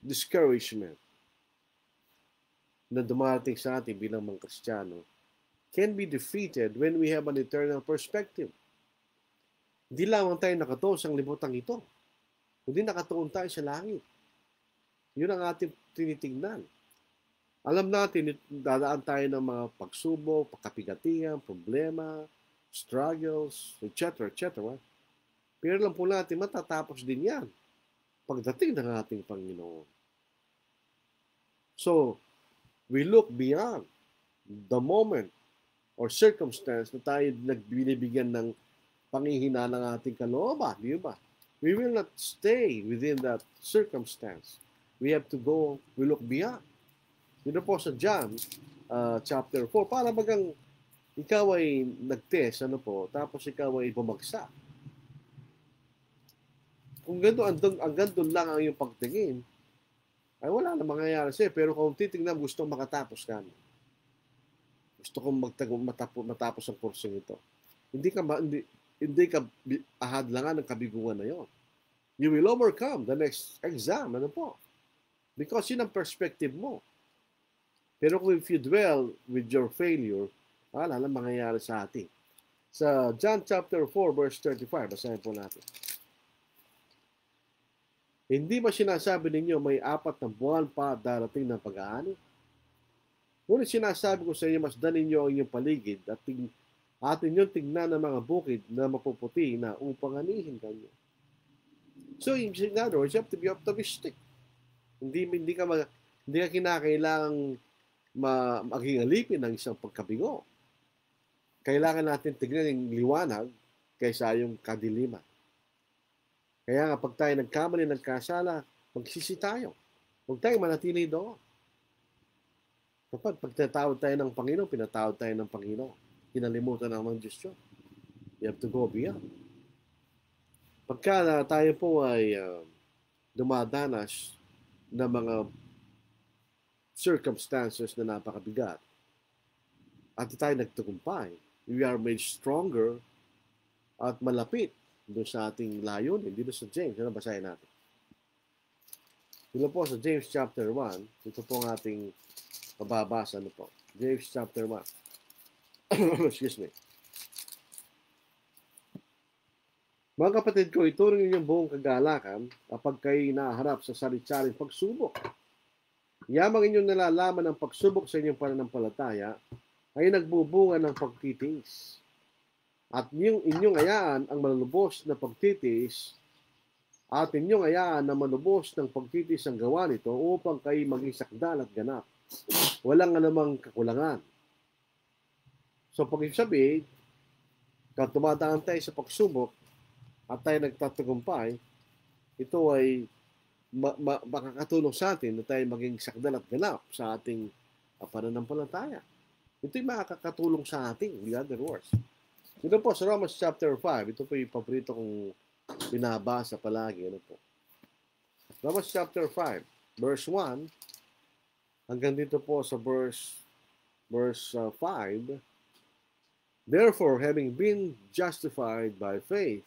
discouragement na dumating sa atin bilang mga Kristiyano can be defeated when we have an eternal perspective. Hindi lamang tayo nakatuon sa libutang ito, kundi nakatuon tayo sa langit. Yun ang ating tinitingnan. Alam natin, dadaan tayo ng mga pagsubok, pagkapigatihan, problema, struggles, etc., etc. Pero lang po natin, matatapos din yan pagdating ng ating Panginoon. So, we look beyond the moment or circumstance na tayo nagbibigyan ng panghihina ng ating kalooban, di ba? We will not stay within that circumstance. We have to go, we look beyond. Dito po sa John chapter 4, para bagang ikaw ay nag-test, tapos ikaw ay bumagsak. Kung hanggang doon lang ang iyong pagtingin, ay wala na mangyayari sa'yo. Pero kung titignan, gusto makatapos ka. Gusto kong matapos ang kursong ito. Hindi ka ahadlangan ng kabiguan na yon. You will overcome the next exam. Because yun ang perspective mo. Pero kung if you dwell with your failure, wala na mangyayari sa atin. Sa John chapter 4, verse 35, basahin po natin. Hindi ba sinasabi ninyo may 4 na buwan pa darating ng pag-aani? Ngunit sinasabi ko sa inyo, masdan ninyo ang inyong paligid at atin yung tignan ng mga bukid na mapuputi na upang anihin kanyo. So, in other words, you have to be optimistic. Hindi ka kinakailangang maging alipin ng isang pagkabigo. Kailangan natin tignan yung liwanag kaysa yung kadiliman. Kaya nga, pag tayo nagkamali ng kasala, magsisi tayo. Huwag tayong manatili doon. Kapag pagtatawad tayo ng Panginoon, pinatawad tayo ng Panginoon. Kinalimutan naman Diyos yun. You have to go beyond. Pagka tayo po ay dumadanas ng mga circumstances na napakabigat at tayo nagtagumpay, we are made stronger at malapit doon sa ating layunin. Dito sa James, ano basahin natin? Dito po sa James chapter 1, ito po ang ating mababasa. Ano po? James chapter 1. Excuse me. Mga kapatid ko, ituring ninyong buong kagalakan kapag kayo naharap sa salit-saling pagsubok. Yamang inyong nalalaman ng pagsubok sa inyong pananampalataya ay nagbubunga ng pagtitiis. At inyong ayaan ang malulubos na pagtitiis at inyong ayaan na malubos ng pagtitiis ang gawa nito upang kayo maging sakdal at ganap. Walang anumang kakulangan. So pag-isabi, kung tumadaan tayo sa pagsubok at tayo nagtatagumpay, ito ay makakatulong sa atin na tayo maging sakdal at ganap sa ating pananampalataya. Ito ay makakatulong sa atin, in other words. Ito po sa Romans chapter 5, ito po yung paborito kong binabasa palagi. Ano po? Romans chapter 5, verse 1, hanggang dito po sa verse 5, therefore, having been justified by faith,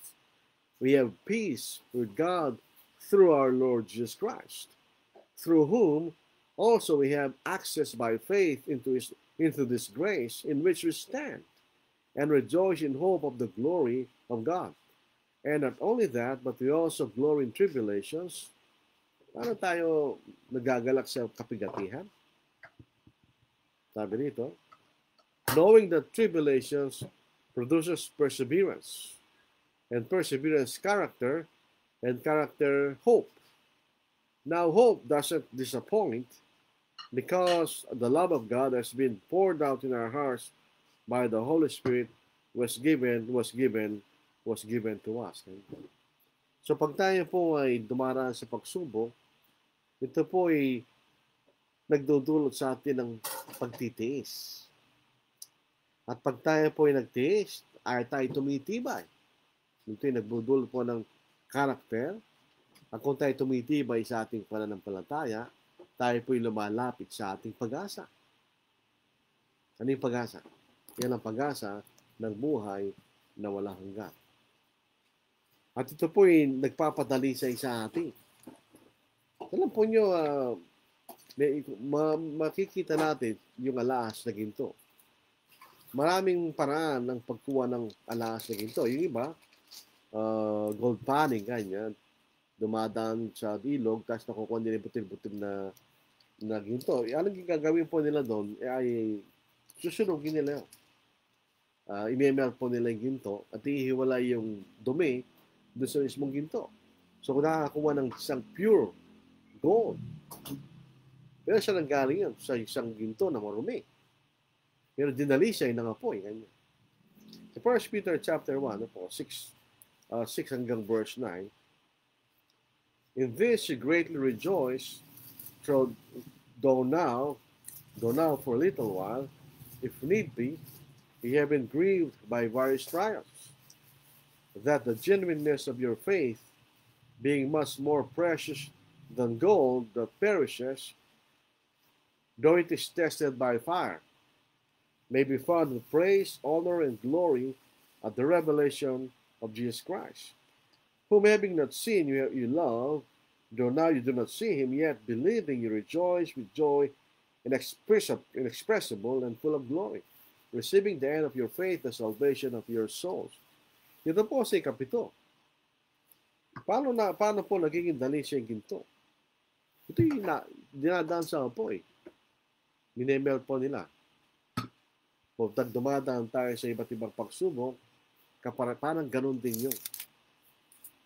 we have peace with God through our Lord Jesus Christ, through whom also we have access by faith into this grace in which we stand, and rejoice in hope of the glory of God. And not only that, but we also glory in tribulations. Paano tayo nagagalak sa kapigatihan? Sabi dito, knowing that tribulations produces perseverance, and perseverance character, and character hope. Now hope doesn't disappoint because the love of God has been poured out in our hearts by the Holy Spirit was given to us. So pag tayo po ay dumaraan sa pagsubok, ito po ay nagdudulot sa atin ng pagtitiis. At pag tayo po ay nagtiis, ay tayo tumitibay. Ito ay nagdudulot po ng karakter. At kung tayo tumitibay sa ating pananampalataya, tayo po ay lumalapit sa ating pag-asa. Ano yung pag-asa? Yan ang pag-asa ng buhay na walang hanggan. At ito po ay nagpapadalisay sa atin. Alam po nyo, makikita natin yung alahas na ginto. Maraming paraan ng pagkuha ng alahas na ginto. Yung iba, gold panning, ganyan. Dumadaan sa ilog, tapos nakukuha nila yung butil-butil na ginto. Anong gagawin po nila doon? Ay susunugin nila yun. I-melt po nila yung ginto at ihiwalay yung dumi doon sa mismong ginto. So, kung nakakakuha ng isang pure gold, pero siya nanggaling yun sa isang ginto na marumi. Pero dinali siya yung nangapoy. Ganyan. Sa 1 Peter chapter 1, 6 hanggang verse 9, in this you greatly rejoice, though now for a little while, if need be, you have been grieved by various trials, that the genuineness of your faith, being much more precious than gold that perishes, though it is tested by fire, may be found with praise, honor, and glory at the revelation of Jesus Christ, whom having not seen you love, though now you do not see him, yet believing you rejoice with joy inexpressible and full of glory, receiving the end of your faith, the salvation of your souls. Ito po si kapito. Paano po nagiging dalisya yung ginto? Ito yung dinadaan sa apoy. Minemelt po nila. Kung dumadaan tayo sa iba't ibang pagsubok, parang ganun din yun.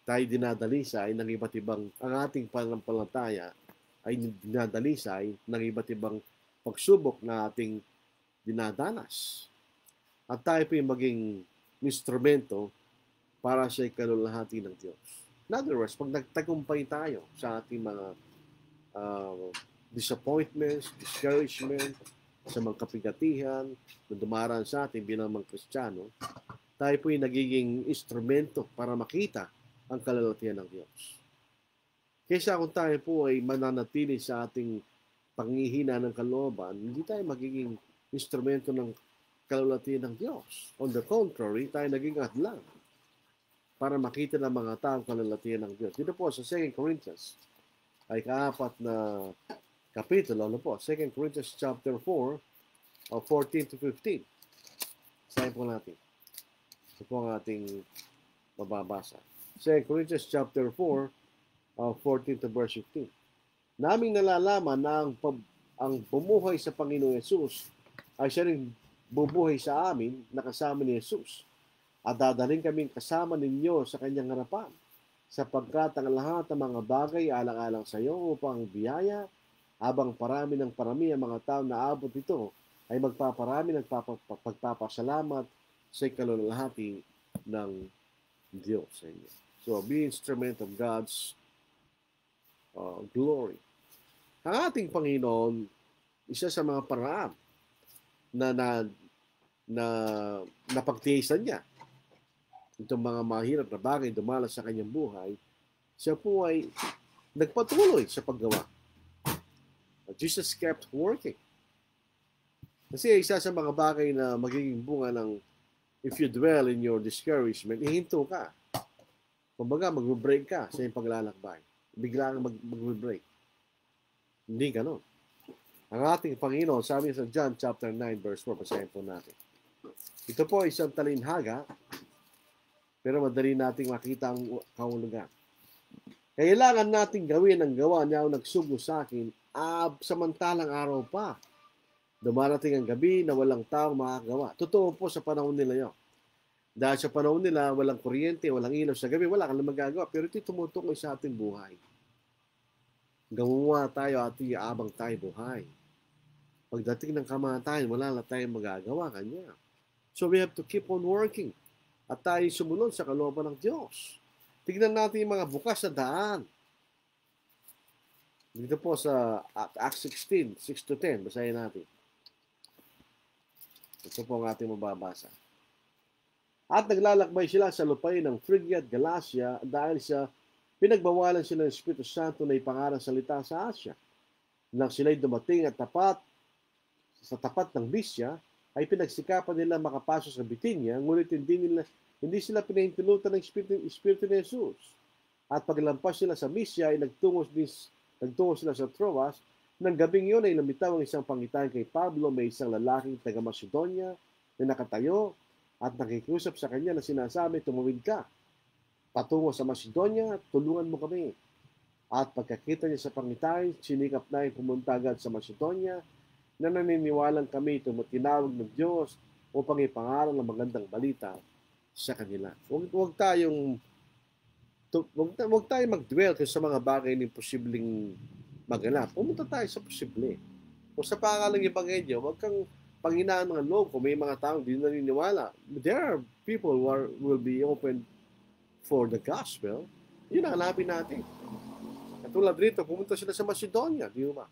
Tayo dinadalisay ng iba't ibang, ang ating pananampalataya ay dinadalisay ng iba't ibang pagsubok na ating dinadanas. At tayo po yung maging instrumento para sa ikalulahati ng Diyos. In other words, pag nagtagumpay tayo sa ating mga disappointments, discouragement, sa mga kapigatihan na dumaraan sa atin bilang mga Kristiyano, tayo po yung nagiging instrumento para makita ang kalalatian ng Diyos. Kaysa kung tayo po ay mananatili sa ating panghihina ng kalooban, hindi tayo magiging instrumento ng kalalatian ng Diyos. On the contrary, tayo naging hadlang para makita ng mga taong kalalatian ng Diyos. Dito po sa 2 Corinthians ay kaapat na kapitulo, ano po? 2 Corinthians chapter 4, 14 to 15. Sayin po natin. Ito po ang ating mababasa. 2 Corinthians chapter 4, 14 to verse 15. Naming nalalaman na ang bumuhay sa Panginoong Yesus ay siya rin bubuhay sa amin na kasama ni Yesus. At dadalhin kaming kasama ninyo sa kanyang harapan, sapagkat ang lahat ng mga bagay alang-alang sa iyo upang biyaya, habang parami ng parami ang mga tao na abot ito, ay magpaparami ng pagpapasalamat sa ikalulahati ng Diyos sa inyo. So, be instrument of God's glory. Ang ating Panginoon, isa sa mga paraan na napagtiisan niya itong mga mahirap na bagay dumalas sa kanyang buhay, siya po ay nagpatuloy sa paggawa. Jesus kept working. Kasi isa sa mga bagay na magiging bunga ng if you dwell in your discouragement, ihinto ka. Kumbaga, mag-break ka sa iyong paglalakbay. Bigla kang mag-break. Hindi ganon. Ang ating Panginoon, sabi sa John chapter 9 verse 4, basahin po natin. Ito po ay isang talinhaga, pero madali nating makita ang kahulugan. Kailangan nating gawin ang gawa niya ang nagsugo sa akin samantalang araw pa. Dumarating ang gabi na walang taong makagawa. Totoo po sa panahon nila yun. Dahil sa panahon nila, walang kuryente, walang ilaw sa gabi, wala kang magagawa. Pero ito tumutukoy sa ating buhay. Gawa tayo at iabang tayo buhay. Pagdating ng kamatayan, wala na tayong magagawa kanya. So we have to keep on working. At tayo sumunod sa kalooban ng Diyos. Tignan natin yung mga bukas na daan. Dito po sa Acts 16, 6 to 10, basahin natin. Ito po ang ating mababasa. At naglalakbay sila sa lupain ng Phrygia at Galacia dahil sa pinagbawalan sila ng Espiritu Santo na ipangarang salita sa Asya. Nang sila'y dumating at sa tapat ng Bisya, ay pinagsikapan nila makapasok sa Bitinya, ngunit hindi sila pinahintulutan ng Espiritu ni Jesus. At paglampas sila sa Misya, ay nagtungo sila sa Troas. Nang gabing yun ay lumitaw ang isang pangitain kay Pablo, may isang lalaking taga Macedonia na nakatayo at nakikiusap sa kanya na sinasabi, tumawid ka patungo sa Macedonia, tulungan mo kami. At pagkakita niya sa pangitain, sinikap na yung pumunta agad sa Macedonia, na naniniwalang kami tinawag ng Diyos upang ipangaral ng magandang balita sa kanila. Huwag tayong mag-dwell sa mga bagay na imposibleng maganap. Pumunta tayo sa posible. Kung sa pangalang Ebanghelyo, huwag kang panghinaan ng loob kung may mga taong di naniniwala. There are people who will be open for the gospel. Yun ang hanapin natin. Katulad rito, pumunta sila sa Macedonia, di ba?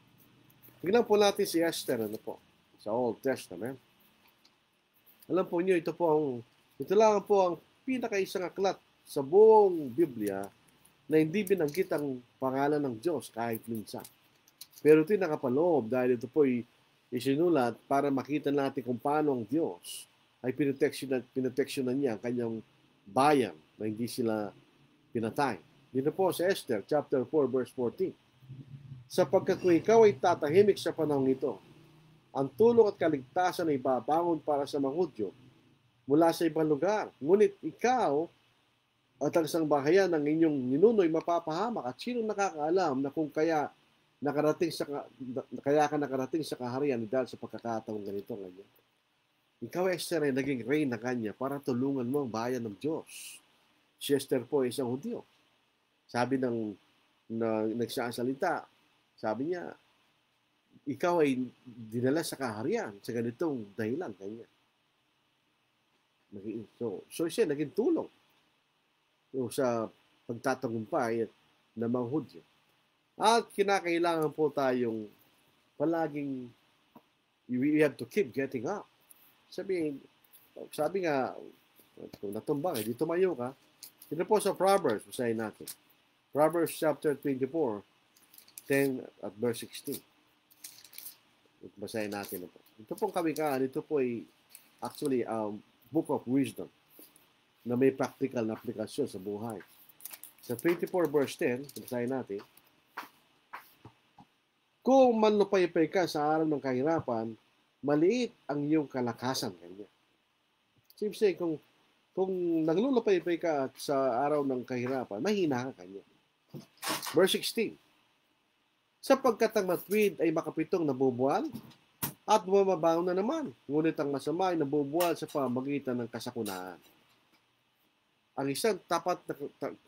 Tignan po natin si Esther, sa Old Testament. Alam po niyo, ito lang po ang pinakaisang aklat sa buong Biblia na hindi binanggit ang pangalan ng Diyos kahit minsan. Pero ito nakapaloob dahil ito po isinulat para makita natin kung paano ang Diyos ay pinoteksyonan niya ang kanyang bayan na hindi sila pinatay. Dito po sa Esther, chapter 4, verse 14. Sapagkat kung ikaw ay tatahimik sa panahon ito, ang tulong at kaligtasan ay babangon para sa mga Hudyo mula sa ibang lugar. Ngunit ikaw at ang isang bahayan ng inyong ninuno'y mapapahamak. At sino nakakaalam na kung kaya ka nakarating sa kaharian dahil sa pagkakataong ganito ngayon. Ikaw, Esther, ay naging reyna kanya para tulungan mo ang bayan ng Diyos. Si Esther po ay isang Hudyo. Sabi nagsasalita, sabi niya, ikaw ay dinala sa kaharian sa ganitong dahilan kanya. So siya naging tulong sa pagtatagumpay ng mga Hudyo. At kinakailangan po tayong palaging we have to keep getting up. Sabi nga, kung natumbang, di tumayo ka, Ito po sa Proverbs, basahin natin. Proverbs chapter 24, 10 at verse 16. Basahin natin ito. Ito pong kawikaan, ito po ay actually book of wisdom na may practical na aplikasyon sa buhay. Sa 24 verse 10, basahin natin, kung manlupaypay ka sa araw ng kahirapan, maliit ang iyong kalakasan. Kanya. Siyempre, kung naglulupaypay ka sa araw ng kahirapan, mahina ka kanya. Verse 16, sapagkat ang matwid ay makapitong nabubuwal at bumabaw na naman. Ngunit ang masama ay nabubuwal sa pamagitan ng kasakunaan. Ang isang tapat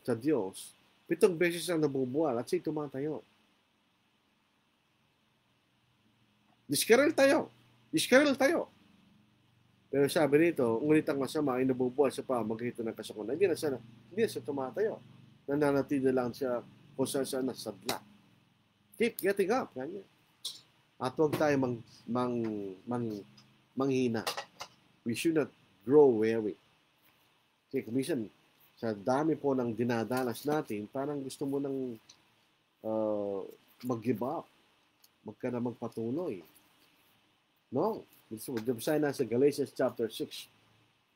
sa Diyos, 7 beses ang nabubuwal at siya'y tumatayo. Diskaril tayo. Pero sabi nito, ngunit ang masama ay nabubuwal sa pamagitan ng kasakunaan. Hindi na siya tumatayo. Nananatili lang siya kung saan nasadla. Keep getting up. Ganyan. At huwag tayo manghina. We should not grow weary. Kasi minsan, sa dami po ng dinadanas natin, parang gusto mo nang mag-give up. Huwag ka na magpatuloy. No. Basahin na sa Galatians chapter 6,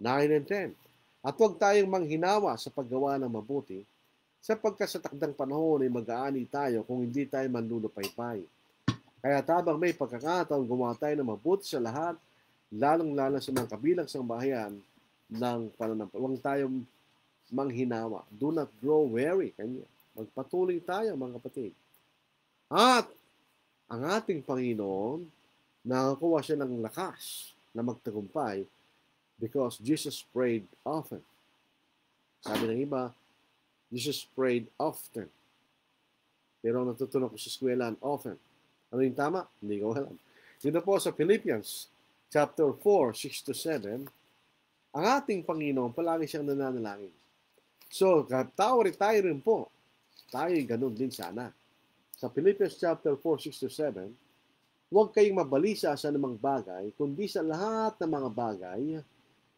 9 and 10. At huwag tayong manghinawa sa paggawa ng mabuti, sapagkat sa takdang panahon ay mag-aani tayo kung hindi tayo manlulupaypay. Kaya tabang may pagkakataon gumawa tayo ng mabuti sa lahat, lalong-lalo sa mga kabilang sambahayan ng pananampalataya. Huwag tayong manghinawa. Do not grow weary. Kanya. Magpatuloy tayo, mga kapatid. At ang ating Panginoon, nakakuha siya ng lakas na magtagumpay because Jesus prayed often. Sabi ng iba, Jesus prayed often. Pero natutunan ko sa eskwelahan, often. Ano yung tama? Hindi ko alam. Dito po sa Philippians chapter 4, 6 to 7, ang ating Panginoon palagi siyang nananalangin. So, tayo rin po. Tayo'y ganun din sana. Sa Philippians chapter 4, 6 to 7, huwag kayong mabalisa sa namang bagay, kundi sa lahat ng mga bagay,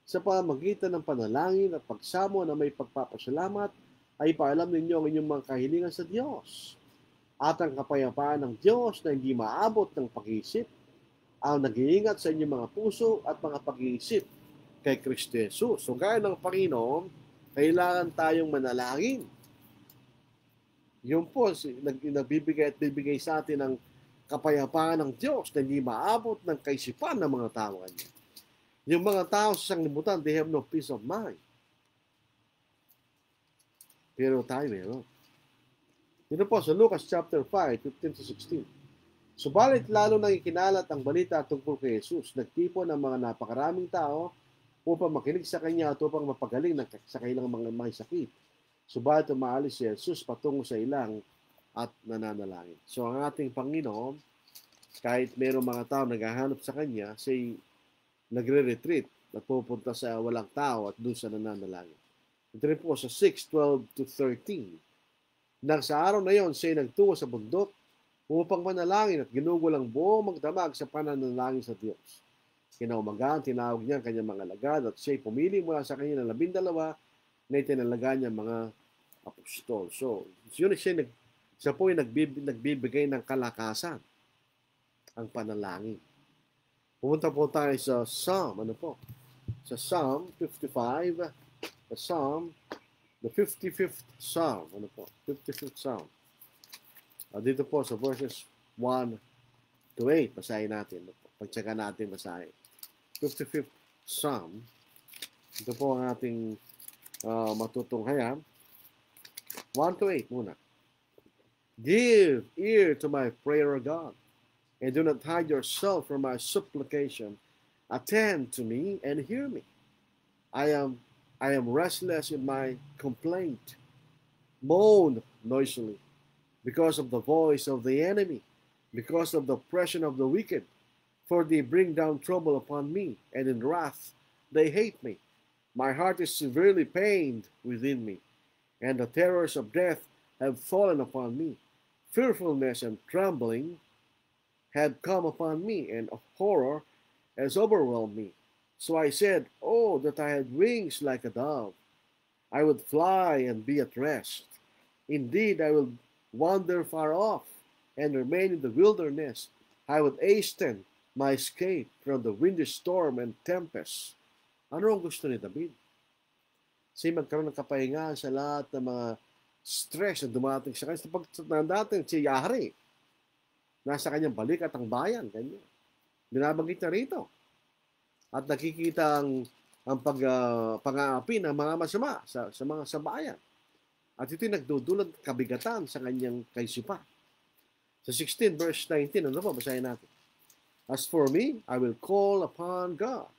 sa pamamagitan ng panalangin at pagsamo na may pagpapasalamat, ay paalam ninyo ang inyong mga kahilingan sa Diyos. At ang kapayapaan ng Diyos na hindi maabot ng pag-iisip, ang nag-iingat sa inyong mga puso at mga pag-iisip kay Kristo Jesus. So gaya ng Panginoon, kailangan tayong manalangin. Yun po, nagbibigay at bibigay sa atin ng kapayapaan ng Diyos na hindi maabot ng kaisipan ng mga tao kanya. Yung mga tao sa sanglibutan, they have no peace of mind. Pero tayo meron. Dito po sa Lucas chapter 5, 15 to 16. Subalit lalo nang ikinalat ang balita tungkol kay Jesus, nagtipon ng mga napakaraming tao upang makinig sa kanya at upang mapagaling sa kailang mga may sakit. Subalit umaalis si Jesus patungo sa ilang at nananalangin. So ang ating Panginoon, kahit mayroong mga tao naghahanap sa Kanya, siya'y nagre-retreat at pupunta sa walang tao at doon sa nananalangin. Ito rin po sa 6:12 to 13. Nang sa araw na yon, siya'y nagtungo sa bundok upang manalangin at ginugol ang buong magdamag sa pananalangin sa Diyos. Kinaumagaan, tinawag niya ang kanyang mga alagad at siya'y pumili mula sa kanya ng 12 na itinalaga niya mga apostol. So, yun siya po ay nagbibigay ng kalakasan, ang panalangin. Pumunta po tayo sa Psalm, Sa Psalm 55, the 55th Psalm, 55th Psalm. Dito po sa verses 1 to 8, basahin natin. Pagtsaga natin basahin. 55th Psalm. Ito po ang ating matutunghayan. 1 to 8 muna. Give ear to my prayer, O God, and do not hide yourself from my supplication. Attend to me and hear me. I am restless in my complaint. Moan noisily because of the voice of the enemy, because of the oppression of the wicked. For they bring down trouble upon me, and in wrath they hate me. My heart is severely pained within me, and the terrors of death have fallen upon me. Fearfulness and trembling had come upon me, and horror has overwhelmed me. So I said, oh, that I had wings like a dove. I would fly and be at rest. Indeed, I will wander far off and remain in the wilderness. I would hasten my escape from the windy storm and tempest. Ano ang gusto ni David? Kasi magkaroon ng kapahingahan sa lahat ng mga stress na dumating sa kanya. Sa pagtatanda natin, si Yahri, nasa kanyang balikat ang bayan. Ganyan. Binabanggit na rito. At nakikita ang pang-aapi ng mga masama sa bayan. At ito'y nagdudulot kabigatan sa kanyang kaisipan. Sa 16 verse 19, ano po? Basahin natin. As for me, I will call upon God,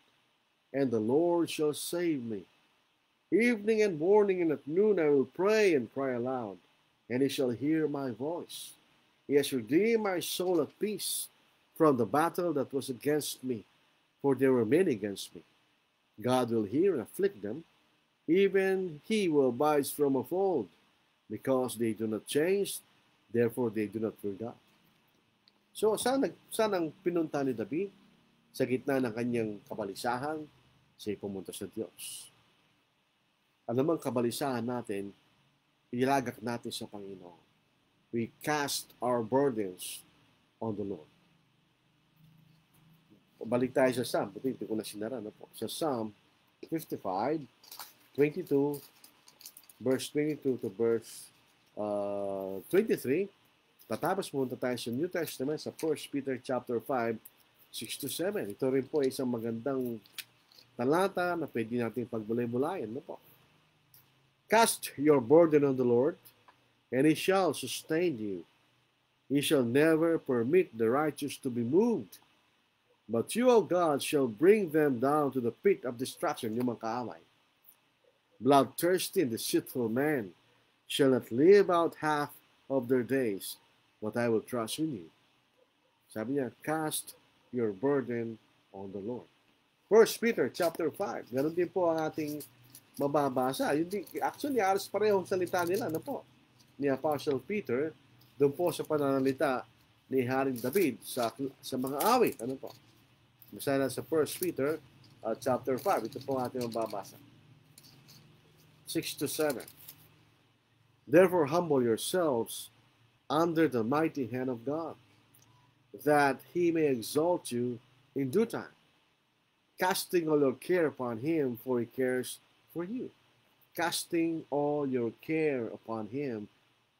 and the Lord shall save me. Evening and morning and at noon I will pray and cry aloud, and he shall hear my voice. He has redeemed my soul at peace from the battle that was against me, for there were many against me. God will hear and afflict them, even he who abides from of old, because they do not change, therefore they do not fear God. So, saan ang pinunta ni David? Sa gitna ng kanyang kabalisahan, siya pumunta sa Diyos. Anumang kabalisahan natin, ilagak natin sa Panginoon. We cast our burdens on the Lord. Balik tayo sa Psalm. Buti ko na sinara na po. Sa Psalm 55, 22, verse 22 to verse 23, tatapos pumunta tayo sa New Testament sa 1 Peter chapter 5, 6 to 7. Ito rin po ay isang magandang talata na pwede natin pagbulay-bulayan. No po? Cast your burden on the Lord, and He shall sustain you. He shall never permit the righteous to be moved. But you, O God, shall bring them down to the pit of destruction, yung mga kaaway. Bloodthirsty and deceitful men shall not live out half of their days, but I will trust in you. Sabi niya, cast your burden on the Lord. 1 Peter chapter 5, ganun din po ang ating mababasa. Actually, alas parehong salita nila, ano po? Ni Apostle Peter, doon po sa pananalita ni Haring David sa mga awit, ano po? Basta na sa 1 Peter chapter 5, ito po ang ating mababasa. 6 to 7. Therefore, humble yourselves under the mighty hand of God, that He may exalt you in due time, casting all your care upon Him, for He cares for you. Casting all your care upon Him,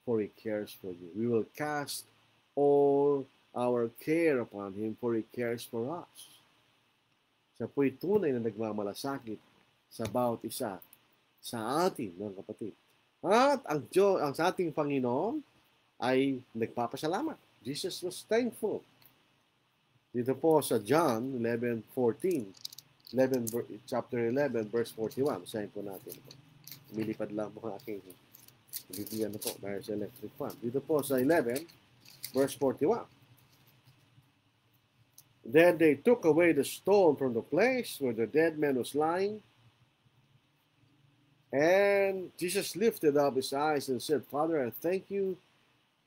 for He cares for you. We will cast all our care upon Him, for He cares for us. Siya po'y tunay na nagmamalasakit sa bawat isa sa atin, mga kapatid. At ang sa ating Panginoon ay nagpapasalamat. Jesus was thankful. Dito po sa John 11:14, chapter 11, verse 41. Basahin po natin. Umilipad lang po ang aking bibigyan na po dahil sa electric fan. Dito po sa 11, verse 41. Then they took away the stone from the place where the dead man was lying. And Jesus lifted up his eyes and said, Father, I thank you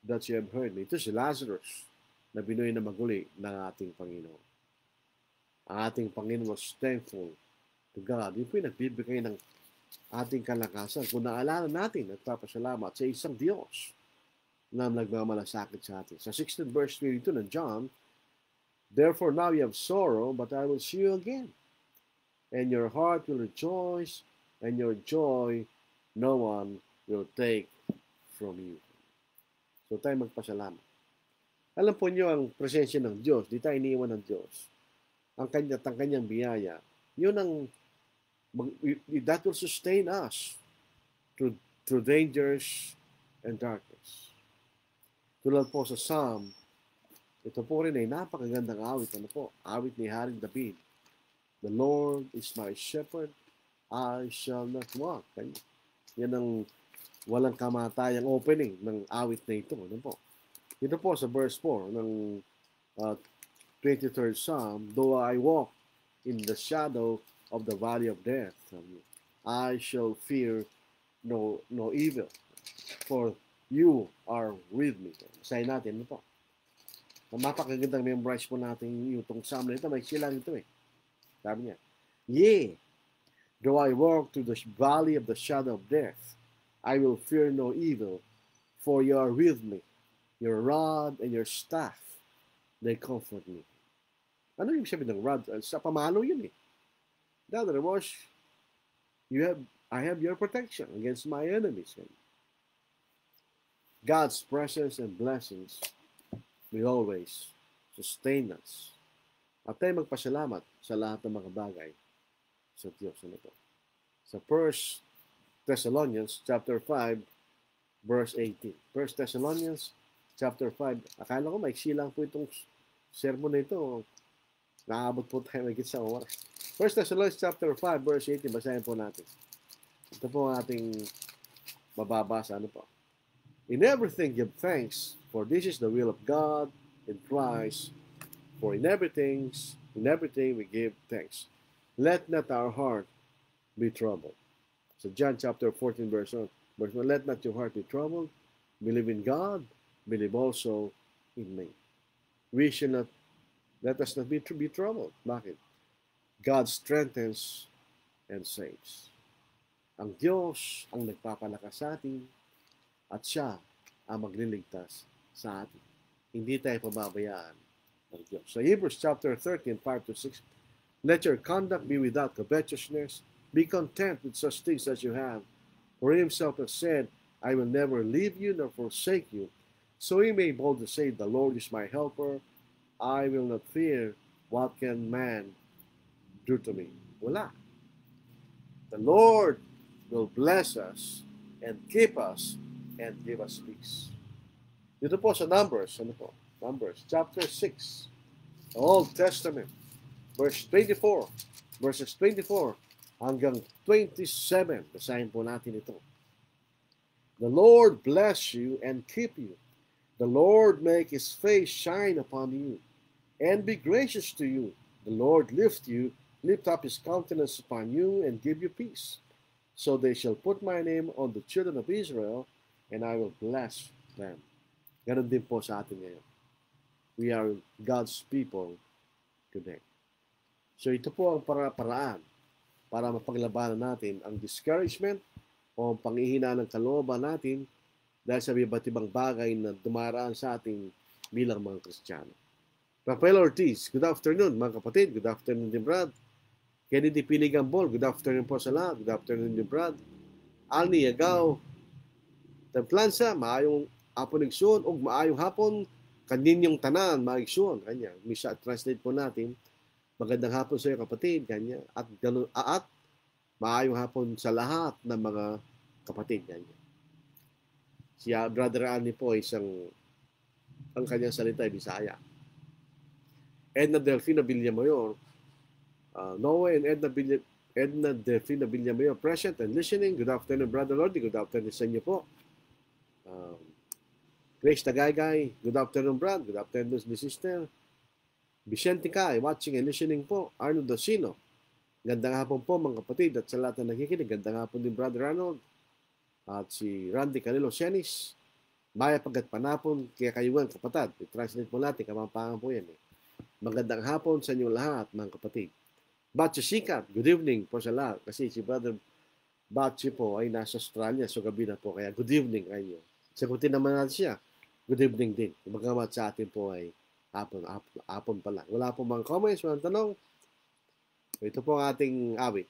that you have heard me. Ito si Lazarus na binuhay na maguli ng ating Panginoon. Ang ating Panginoon was thankful to God. Yun po yung nagbibigay ng ating kalakasan. Kung naalala natin at papasalamat sa isang Diyos na nagmamalasakit sa atin. Sa 16 verse 22 ng John, therefore now you have sorrow, but I will see you again. And your heart will rejoice, and your joy no one will take from you. So tayo magpasalamat. Alam po niyo ang presensya ng Diyos, di tayo iniwan ng Diyos. Ang kanyang biyaya, yun ang, that will sustain us through dangers and darkness. Tulad po sa Psalm, ito po rin ay napakagandang awit. Ano po? Awit ni Haring David. The Lord is my shepherd, I shall not want. Yan ang walang kamatayang opening ng awit na ito. Ano po? Ito po sa verse 4 ng 23rd Psalm, though I walk in the shadow of the valley of death, I shall fear no evil, for you are with me. Sayin natin, ano po? Mapakagandang memorize po natin yung Psalm na ito. May silang ito eh. Sabi niya, yea, Though I walk through the valley of the shadow of death, I will fear no evil, for you are with me. Your rod and your staff, they comfort me. Ano yung sabi ng rod? Sa pamalo yun eh. In other words, you have, I have your protection against my enemies. God's presence and blessings will always sustain us. At tayo magpasalamat sa lahat ng mga bagay sa Diyos. Ano po? Sa 1 Thessalonians chapter 5 verse 18. 1 Thessalonians chapter 5. Akala ko maiksi lang po itong sermon na ito. Naabot po tayo magigit sa oras. 1 Thessalonians chapter 5 verse 18. Basahin po natin. Ito po ang ating mababasa. Ano po? In everything give thanks, for this is the will of God in Christ. For in everything we give thanks. Let not our heart be troubled. So John chapter 14 verse 1. Let not your heart be troubled. Believe in God. Believe also in me. We should not, let us not be troubled. Bakit? God strengthens and saves. Ang Diyos ang nagpapalakas sa atin at siya ang magliligtas sa atin. Hindi tayo pababayaan ng Diyos. So Hebrews chapter 13, 5-6, let your conduct be without covetousness. Be content with such things as you have. For he himself has said, I will never leave you nor forsake you. So he may boldly say, the Lord is my helper. I will not fear. What can man do to me? Wala. The Lord will bless us and keep us and give us peace. Dito po sa Numbers, ano po? Numbers chapter 6, Old Testament, verses 24 hanggang 27. Basahin po natin ito. The Lord bless you and keep you. The Lord make his face shine upon you and be gracious to you. The Lord lift up his countenance upon you and give you peace. So they shall put my name on the children of Israel, and I will bless them. Ganon din po sa atin ngayon. We are God's people today. So ito po ang paraan para mapaglabanan natin ang discouragement o ang panghihina ng kalooban natin dahil sa iba't ibang bagay na dumaraan sa atin bilang mga Kristiyano. Rafael Ortiz, good afternoon mga kapatid. Good afternoon din Brad. Kennedy Pinigambol, good afternoon po sa lahat. Good afternoon din Brad. Alni Yagaw, Templansa, maayong hapon igsoon o maayong hapon kaninyong tanan, maigsoon. Kanya, misa translate po natin. Magandang hapon sa iyo kapatid, kanya. At maayong hapon sa lahat ng mga kapatid, kanya. Si Brother Annie po ang kanyang salita ay Bisaya. Edna Delfina Villamayor, Noe and Edna Delfina Villamayor present and listening. Good afternoon, Brother Lordy. Good afternoon sa inyo po. Grace Tagaygay, good afternoon, Brad. Good afternoon, the sister. Vicente Kai, watching and listening po. Arnold Dosino, gandang hapon po mga kapatid at sa lahat na nakikinig. Gandang hapon din, Brother Arnold. At si Randy Canelo Senis, Maya Pagat Panapon, kaya kayuan kapatid. I-translate po natin, kamampangan po yan. Magandang hapon sa inyo lahat, mga kapatid. Batche Sikat, good evening po sa lahat. Kasi si Brother Batche po ay nasa Australia, so gabi na po. Kaya good evening kayo. Sagutin naman natin siya. Good evening din. Bagamat sa atin po ay hapon pa lang. Wala po mga comments, walang tanong. Ito po ang ating awit.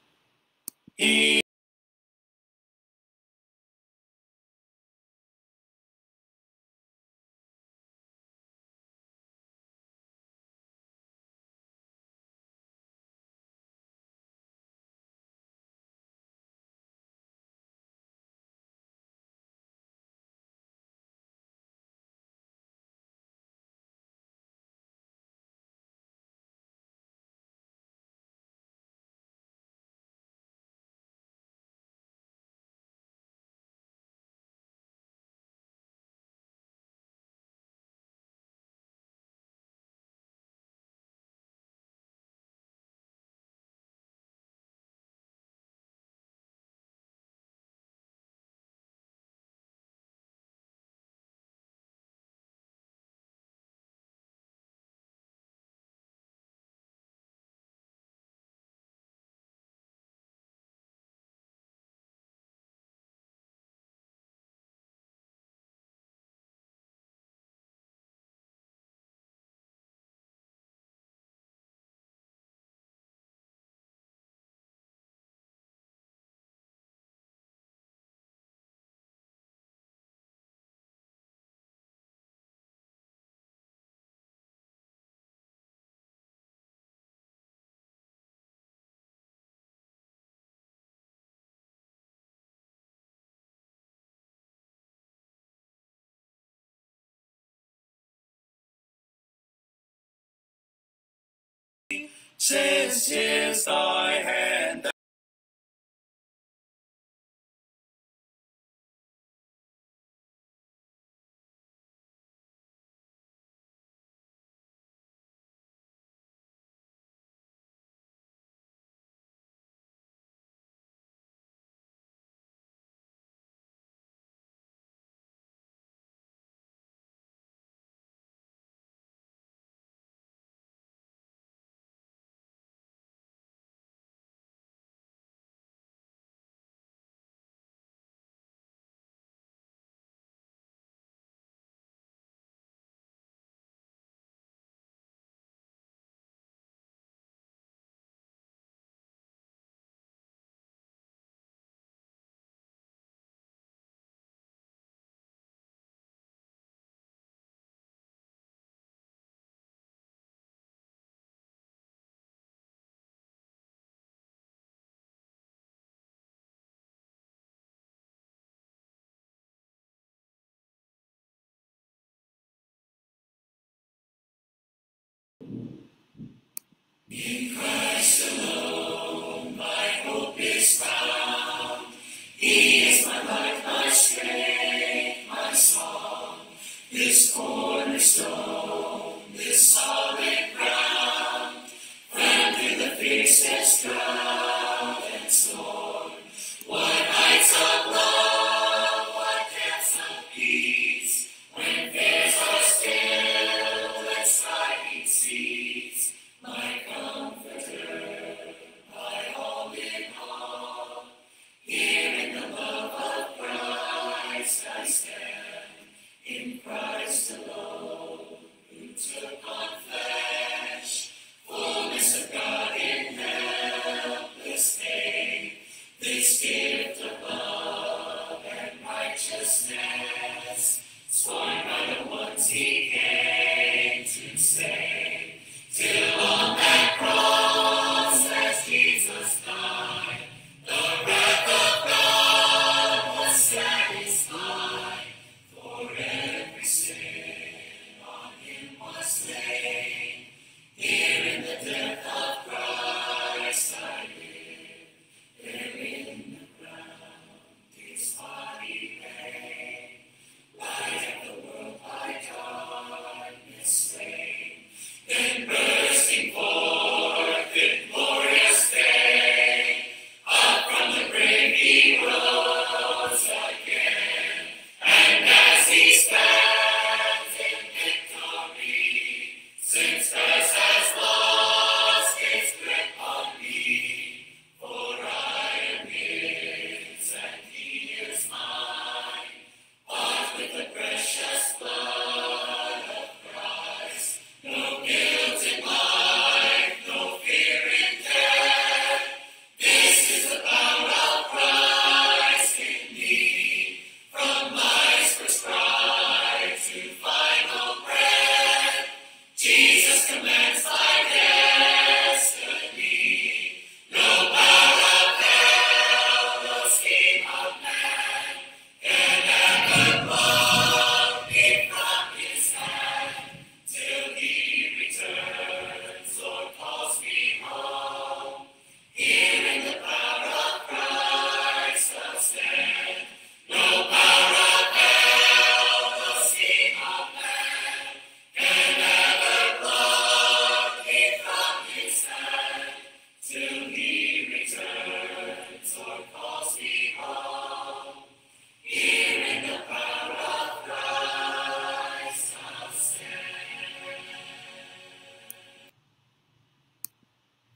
since 'tis thy hand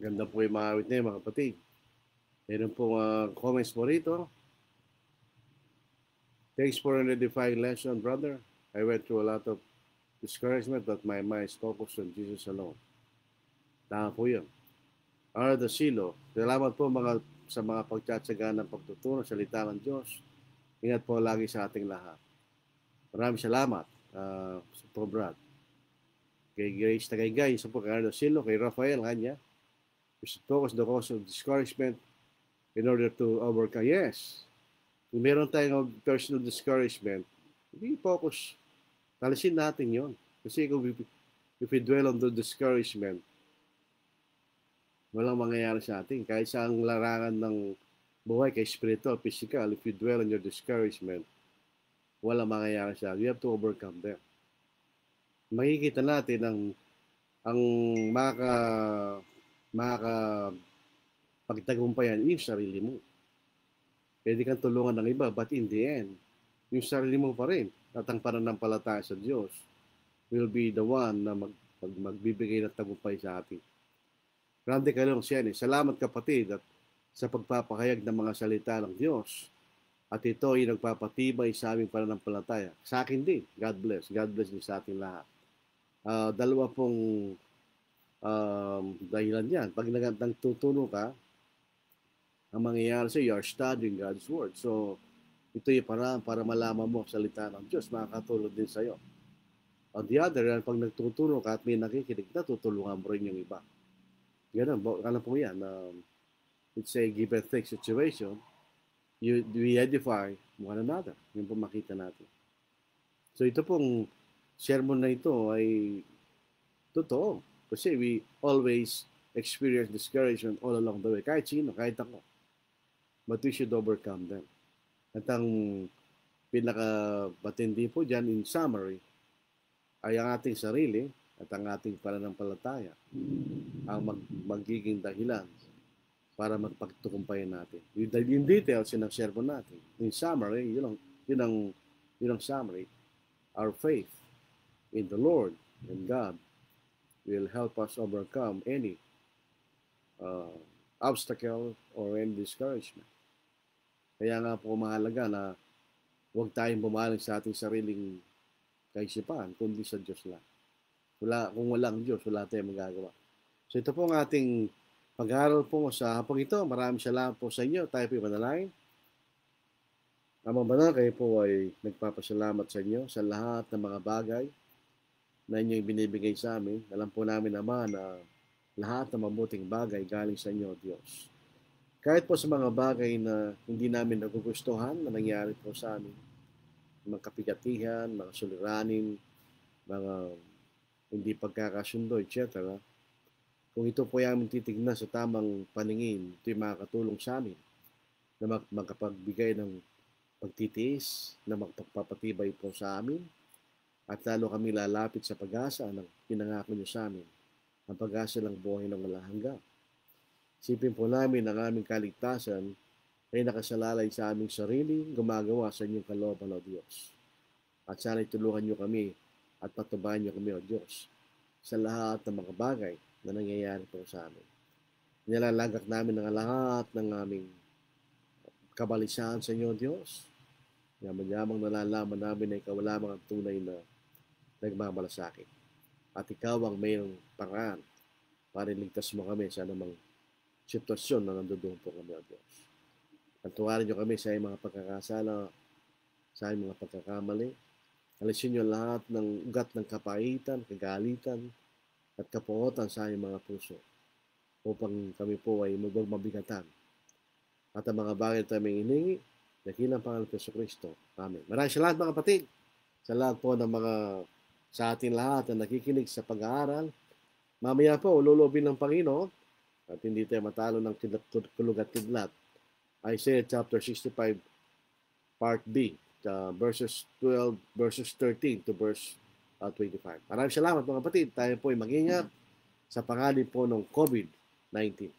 Ganda po yung mga awit na yun, mga kapatid. Meron po comments po rito. Thanks for an edifying lesson, brother. I went through a lot of discouragement, but my mind is focused on Jesus alone. Tama po yun. Arda Silo, salamat po sa mga pagtsatsaga ng pagtuturo sa salita ng Diyos. Ingat po lagi sa ating lahat. Maraming salamat, po Brad. Kay Grace Tagaygay, isa po kay Arda Silo, kay Rafael, kanya. We should focus the cause of discouragement in order to overcome. Yes. Kung meron tayong personal discouragement, hindi focus. Talisin natin yon. Kasi if we dwell on the discouragement, Walang mangyayari sa atin. Kahit sa ang larangan ng buhay, kay spiritual, physical, if you dwell on your discouragement, walang mangyayari sa atin. You have to overcome them. Makikita natin ang maka pagtagumpayan yung sarili mo. Pwede kang tulungan ng iba, but in the end, yung sarili mo pa rin at ang pananampalataya sa Diyos will be the one na magbibigay ng tagumpay sa atin. Grande ka lang siya. Salamat kapatid at sa pagpapahayag ng mga salita ng Diyos. At ito ay nagpapatibay sa aming pananampalataya. Sa akin din. God bless. God bless din sa ating lahat. Dalawa pong dahilan yan. Pag nagtutuno ka, ang mangyayari sa you are studying God's Word. So, ito yung paraan para malaman mo ang salita ng Diyos. Makakatulong din sa iyo. On the other hand, pag nagtutulong ka at may nakikinig, natutulungan mo rin yung iba. Ganun, alam po yan. It's a give and take situation. We edify one another. Yung po makita natin. So ito pong sermon na ito ay totoo. Kasi we always experience discouragement all along the way. Kahit sino, kahit ako. But we should overcome them. At ang pinaka-matindi po dyan, in summary, ay ang ating sarili at ang ating pananampalataya ang magiging dahilan para magpagtukumpayan natin. Yung details, yun ang sermon natin. In summary, yun ang summary. Our faith in the Lord and God will help us overcome any obstacle or any discouragement. Kaya nga po mahalaga na huwag tayong bumaling sa ating sariling kaisipan, kundi sa Diyos lang. Kung walang Diyos, wala tayong magagawa. So ito po ang ating pag-aaral po sa hapong ito. Maraming salamat po sa inyo. Tayo po yung manalangin. Amang Banal, kayo po ay nagpapasalamat sa inyo sa lahat ng mga bagay na inyong binibigay sa amin. Alam po namin naman na lahat ng mabuting bagay galing sa inyo, Diyos. Kahit po sa mga bagay na hindi namin nagugustuhan na nangyari po sa amin, mga kapigatihan, mga suliranin, mga hindi pagkakasundo, etc. Kung ito po ay aming titignan sa tamang paningin, ito yung makakatulong sa amin na magkapagbigay ng pagtitiis, na magpapatibay po sa amin, at lalo kami lalapit sa pag-asa ng pinangako niyo sa amin, ang pag-asa ng buhay ng walang hanggan. Isipin po namin ang aming kaligtasan ay nakasalalay sa aming sarili, gumagawa sa inyong kalooban, O Diyos. At sana'y tulungan niyo kami at patubayan niyo kami, O Diyos, sa lahat ng mga bagay na nangyayari po sa amin. Nilalagak namin ang lahat ng aming kabalisahan sa inyo, Diyos. Yaman-yamang nalalaman namin na ikaw lamang ang tunay na nagmamalasakit. At ikaw ang mayroong paraan para iligtas mo kami sa anumang sitwasyon na nandoon po kami, O Diyos. Patuwarin niyo kami sa iyong mga pagkakasala, sa iyong mga pagkakamali. Alisin niyo lahat ng ugat ng kapaitan, kagalitan, at kapuotan sa iyong mga puso upang kami po ay mabigatan. At ang mga bagay na tayo may iningi, dakilang Panginoon Jesucristo. Amen. Maraming salamat mga kapatid sa lahat po ng sa atin lahat na nakikinig sa pag-aaral. Mamaya po, ululobin ng Panginoon at hindi tayo matalo ng kulugat-kidlat. Isaiah chapter 65, part B, verses 13 to verse 25. Maraming salamat mga kapatid. Tayo po ay mag-ingat sa pangalan po ng COVID-19.